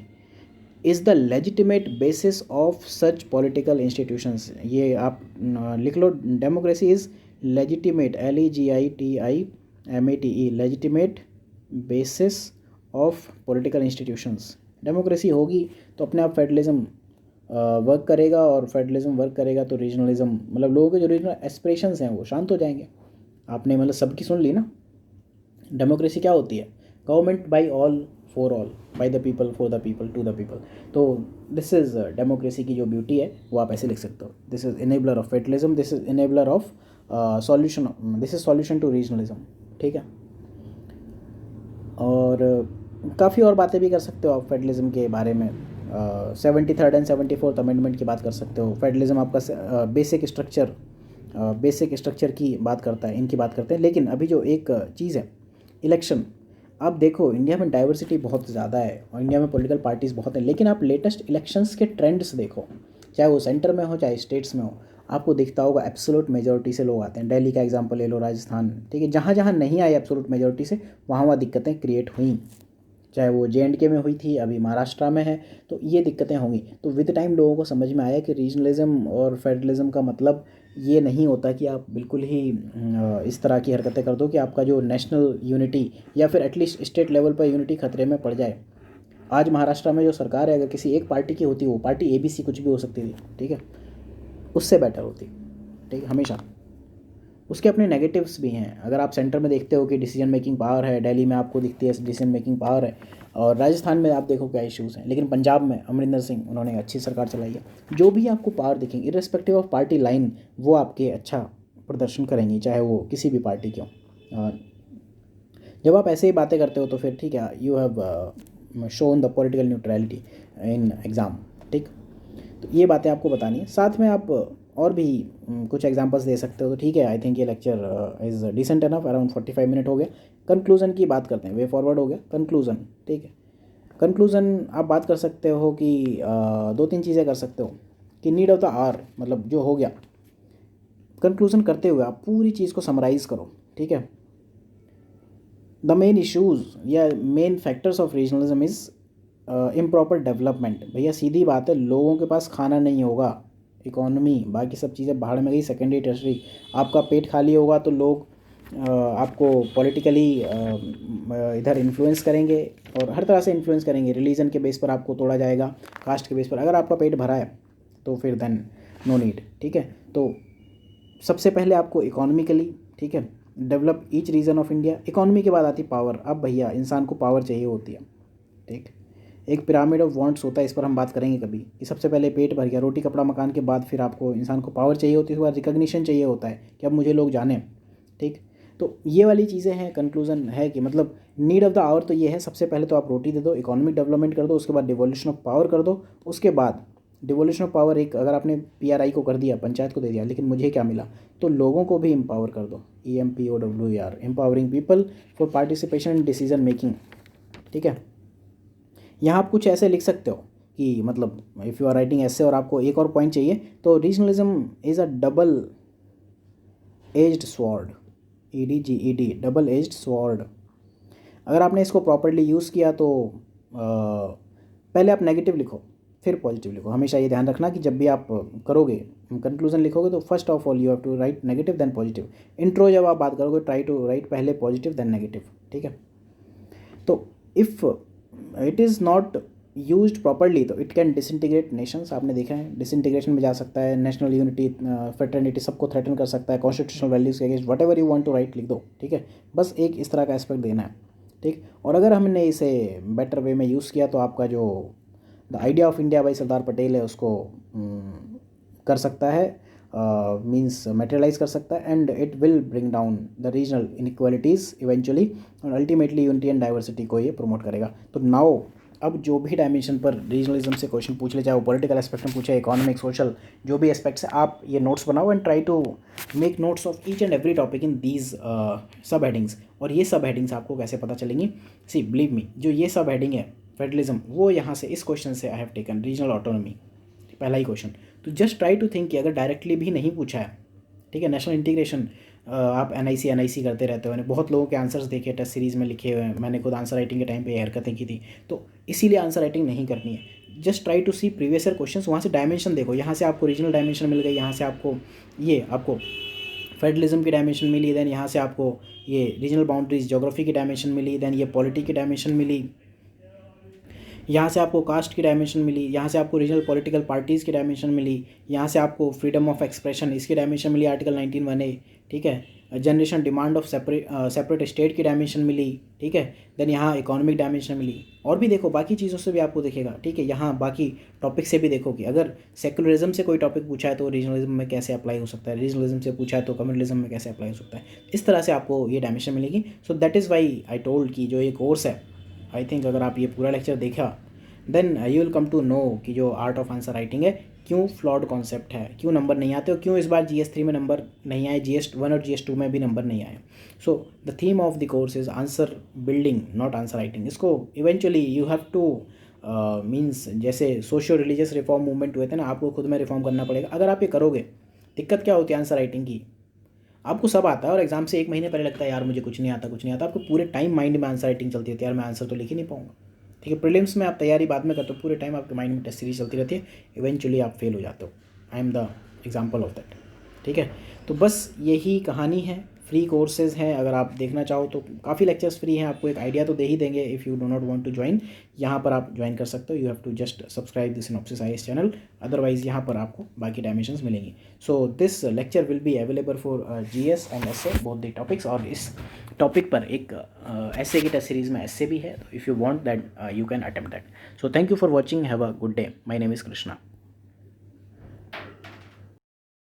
is the legitimate basis of such political institutions. ये आप लिख लो, democracy is legitimate, LEGITIMATE, legitimate basis of political institutions. Democracy होगी तो अपने आप फेडरलिज्म वर्क करेगा, और फेडरलिज्म वर्क करेगा तो रीजनलिज्म, मतलब लोगों के जो रीजनल एस्पिरेशंस हैं वो शांत हो जाएंगे। आपने मतलब सबकी सुन ली ना। डेमोक्रेसी क्या होती है, government by all for all, by the people for the people to the people. तो दिस इज़ डेमोक्रेसी की जो ब्यूटी है वो आप ऐसे लिख सकते हो, this is enabler of federalism, this is enabler of solution, this is solution to regionalism, ठीक है। और काफ़ी और बातें भी कर सकते हो आप फेडरलिज्म के बारे में। 73rd एंड 74th अमेंडमेंट की बात कर सकते हो। फेडरलिज्म आपका बेसिक स्ट्रक्चर की बात करता है, इनकी बात करते हैं। लेकिन अभी जो एक चीज़ है इलेक्शन, आप देखो इंडिया में डाइवर्सिटी बहुत ज़्यादा है और इंडिया में पॉलिटिकल पार्टीज़ बहुत हैं, लेकिन आप लेटेस्ट इलेक्शंस के ट्रेंड्स देखो, चाहे वो सेंटर में हो चाहे स्टेट्स में हो, आपको दिखता होगा एब्सोल्यूट मेजॉरिटी से लोग आते हैं। दिल्ली का एग्जांपल ले लो, राजस्थान, ठीक है, जहाँ जहाँ नहीं आए एब्सोल्यूट मेजॉरिटी से वहाँ वहाँ दिक्कतें क्रिएट हुई, चाहे वो JNK में हुई थी, अभी महाराष्ट्र में है, तो ये दिक्कतें होंगी। तो विद टाइम लोगों को समझ में आया कि रीजनलिज्म और फेडरलिज्म का मतलब ये नहीं होता कि आप बिल्कुल ही इस तरह की हरकतें कर दो कि आपका जो नेशनल यूनिटी या फिर एटलीस्ट स्टेट लेवल पर यूनिटी खतरे में पड़ जाए। आज महाराष्ट्र में जो सरकार है, अगर किसी एक पार्टी की होती, वो पार्टी ABC कुछ भी हो सकती थी, ठीक है, उससे बेटर होती, ठीक है, हमेशा। उसके अपने नेगेटिव्स भी हैं। अगर आप सेंटर में देखते हो कि डिसीजन मेकिंग पावर है, दिल्ली में आपको दिखती है डिसीजन मेकिंग पावर है, और राजस्थान में आप देखो क्या इश्यूज़ हैं, लेकिन पंजाब में अमरिंदर सिंह, उन्होंने अच्छी सरकार चलाई है। जो भी आपको पावर दिखेंगे इर्रेस्पेक्टिव ऑफ पार्टी लाइन, वो आपके अच्छा प्रदर्शन करेंगी, चाहे वो किसी भी पार्टी की हो। जब आप ऐसे ही बातें करते हो तो फिर ठीक है, you have shown the political neutrality in exam, ठीक। तो ये बातें आपको बतानी है। साथ में आप और भी कुछ एग्जांपल्स दे सकते हो, तो ठीक है। आई थिंक ये lecture is decent enough, around 45 minute हो गया। कंक्लूज़न की बात करते हैं, वे फॉरवर्ड हो गया, कंक्लूज़न, ठीक है। कंक्लूज़न आप बात कर सकते हो कि दो तीन चीज़ें कर सकते हो कि नीड ऑफ द आवर, मतलब जो हो गया, कंक्लूज़न करते हुए आप पूरी चीज़ को समराइज़ करो, ठीक है। द मेन इश्यूज़ या main factors of regionalism is improper development. भैया सीधी बात है, लोगों के पास खाना नहीं होगा, इकोनॉमी बाकी सब चीज़ें भाड़ में गई, सेकेंडरी टर्सरी। आपका पेट खाली होगा तो लोग आपको पॉलिटिकली इधर इन्फ्लुएंस करेंगे और हर तरह से इन्फ्लुएंस करेंगे। रिलीजन के बेस पर आपको तोड़ा जाएगा, कास्ट के बेस पर। अगर आपका पेट भरा है तो फिर देन नो नीड, ठीक है। तो सबसे पहले आपको इकोनॉमिकली, ठीक है, develop each reason of India. Economy के बाद आती पावर। अब भैया इंसान को पावर चाहिए होती है, ठीक। एक पिरामिड ऑफ वांट्स होता है, इस पर हम बात करेंगे कभी, कि सबसे पहले पेट भर गया, रोटी कपड़ा मकान के बाद फिर आपको इंसान को पावर चाहिए होती है, उसके बाद रिकग्निशन चाहिए होता है कि अब मुझे लोग जाने, ठीक। तो ये वाली चीज़ें हैं, कंक्लूजन है कि मतलब नीड ऑफ द आवर तो ये है, सबसे पहले तो आप रोटी दे दो, इकोनॉमिक डेवलपमेंट कर दो, उसके बाद डिवोल्यूशन ऑफ पावर कर दो, उसके बाद डिवोल्यूशन ऑफ पावर एक अगर आपने पीआरआई को कर दिया, पंचायत को दे दिया, लेकिन मुझे क्या मिला, तो लोगों को भी एम्पावर कर दो, EMPOWER, empowering people for participation in decision making. ठीक है, यहाँ आप कुछ ऐसे लिख सकते हो कि मतलब इफ़ यू आर राइटिंग ऐसे और आपको एक और पॉइंट चाहिए, तो regionalism is a double edged sword, EDGED, double edged sword. अगर आपने इसको प्रॉपरली यूज़ किया तो पहले आप नेगेटिव लिखो फिर पॉजिटिव लिखो। हमेशा ये ध्यान रखना कि जब भी आप करोगे, कंक्लूजन लिखोगे, तो first of all you have to write negative then positive. Intro जब आप बात करोगे, ट्राई टू राइट पहले पॉजिटिव देन नेगेटिव। ठीक है, तो if it is not used properly तो इट कैन डिसइंटीग्रेट नेशंस। आपने देखा है डिसइंटीग्रेशन में जा सकता है, नेशनल यूनिटी, फ्रेटर्निटी, सबको थ्रेटन कर सकता है, कॉन्स्टिट्यूशनल वैल्यूज़ के against, whatever you want to write लिख दो। ठीक है, बस एक इस तरह का एस्पेक्ट देना है। ठीक, और अगर हमने इसे बेटर वे में यूज़ किया तो आपका जो the idea of India by Sardar Patel है उसको कर सकता है, मीन्स मटेरियलाइज कर सकता है, and it will bring down the regional inequalities eventually, और अल्टीमेटली यूनिटी एंड डाइवर्सिटी को ये प्रमोट करेगा। तो नाउ अब जो भी डायमेंशन पर रीजनलिज्म से क्वेश्चन पूछ ले, चाहे वो पॉलिटिकल एस्पेक्ट में पूछे, इकोनॉमिक, सोशल, जो भी एस्पेक्ट्स है, आप ये नोट्स बनाओ and try to make notes of each and every topic in these सब हेडिंग्स। और ये सब हेडिंग्स आपको कैसे पता चलेंगी, सी बिलीव मी, जो ये सब हेडिंग है फेडरलिज्म, वो यहाँ से इस क्वेश्चन से I have taken regional autonomy, पहला ही क्वेश्चन। तो जस्ट ट्राई टू थिंक कि अगर डायरेक्टली भी नहीं पूछा है, ठीक है, नेशनल इंटीग्रेशन, आप NIC करते रहते हो, मैंने बहुत लोगों के आंसर्स देखे टेस्ट सीरीज़ में लिखे हुए हैं, मैंने खुद आंसर राइटिंग के टाइम पे ये हरकतें की थी, तो इसीलिए आंसर राइटिंग नहीं करनी है। Just try to see previous year questions, वहाँ से डायमेंशन देखो, यहाँ से आपको रीजनल डायमेंशन मिल गई, यहाँ से आपको ये आपको फेडरलिज्म की डायमेंशन मिली, देन यहाँ से आपको ये रीजनल बाउंड्रीज ज्योग्राफी की डायमेंशन मिली, देन ये पॉलिटी की डायमेंशन मिली, यहाँ से आपको कास्ट की डायमेंशन मिली, यहाँ से आपको रीजनल पॉलिटिकल पार्टीज़ की डायमेंशन मिली, यहाँ से आपको फ्रीडम ऑफ एक्सप्रेशन इसकी डायमेंशन मिली, आर्टिकल 19(1)(a), ठीक है, generation demand of separate state की डायमेंशन मिली, ठीक है, देन यहाँ इकोनॉमिक डायमेंशन मिली, और भी देखो बाकी चीज़ों से भी आपको दिखेगा। ठीक है, यहाँ बाकी टॉपिक से भी देखो कि अगर सेकुलरिज्म से कोई टॉपिक पूछा है तो रीजनलिज्म में कैसे अप्लाई हो सकता है, रीजनलिज्म से पूछा है तो कम्युनलिज्म में कैसे अप्लाई हो सकता है, इस तरह से आपको ये डायमेंशन मिलेगी। So that is why I told कि जो ये कोर्स है, आई थिंक अगर आप ये पूरा लेक्चर देखा then you will come to know कि जो आर्ट ऑफ आंसर राइटिंग है क्यों फ्लॉड कॉन्सेप्ट है, क्यों नंबर नहीं आते, और क्यों इस बार GS3 में नंबर नहीं आए, GS1 और GS2 में भी नंबर नहीं आए। So the theme of the course is answer building, not answer writing. इसको eventually you have to means जैसे सोशियो रिलीजियस रिफॉर्म मूवमेंट हुए थे ना, आपको खुद में रिफॉर्म करना पड़ेगा। अगर आप ये करोगे, दिक्कत क्या होती है आंसर राइटिंग की, आपको सब आता है और एग्जाम से 1 महीने पहले लगता है यार मुझे कुछ नहीं आता, कुछ नहीं आता, आपको पूरे टाइम माइंड में आंसर राइटिंग चलती रहती है, यार मैं आंसर तो लिख ही नहीं पाऊंगा। ठीक है, प्रीलिम्स में आप तैयारी बाद में करते हो, पूरे टाइम आपके माइंड में टेस्ट सीरीज चलती रहती है, इवेंचुअली आप फेल हो जाते हो। I am the example of that. ठीक है, तो बस यही कहानी है। फ्री कोर्सेज हैं, अगर आप देखना चाहो तो काफ़ी लेक्चर्स फ्री हैं, आपको एक आइडिया तो दे ही देंगे। If you do not want to join, यहाँ पर आप ज्वाइन कर सकते हो, you have to just subscribe the synopsis IAS channel, otherwise यहाँ पर आपको बाकी डायमेंशंस मिलेंगी। So this lecture will be available for GS and essay both the topics, और इस टॉपिक पर एक essay की टेस्ट सीरीज में essay भी है, तो if you want that you can attempt that. So thank you for watching, have a good day, my name is Krishna.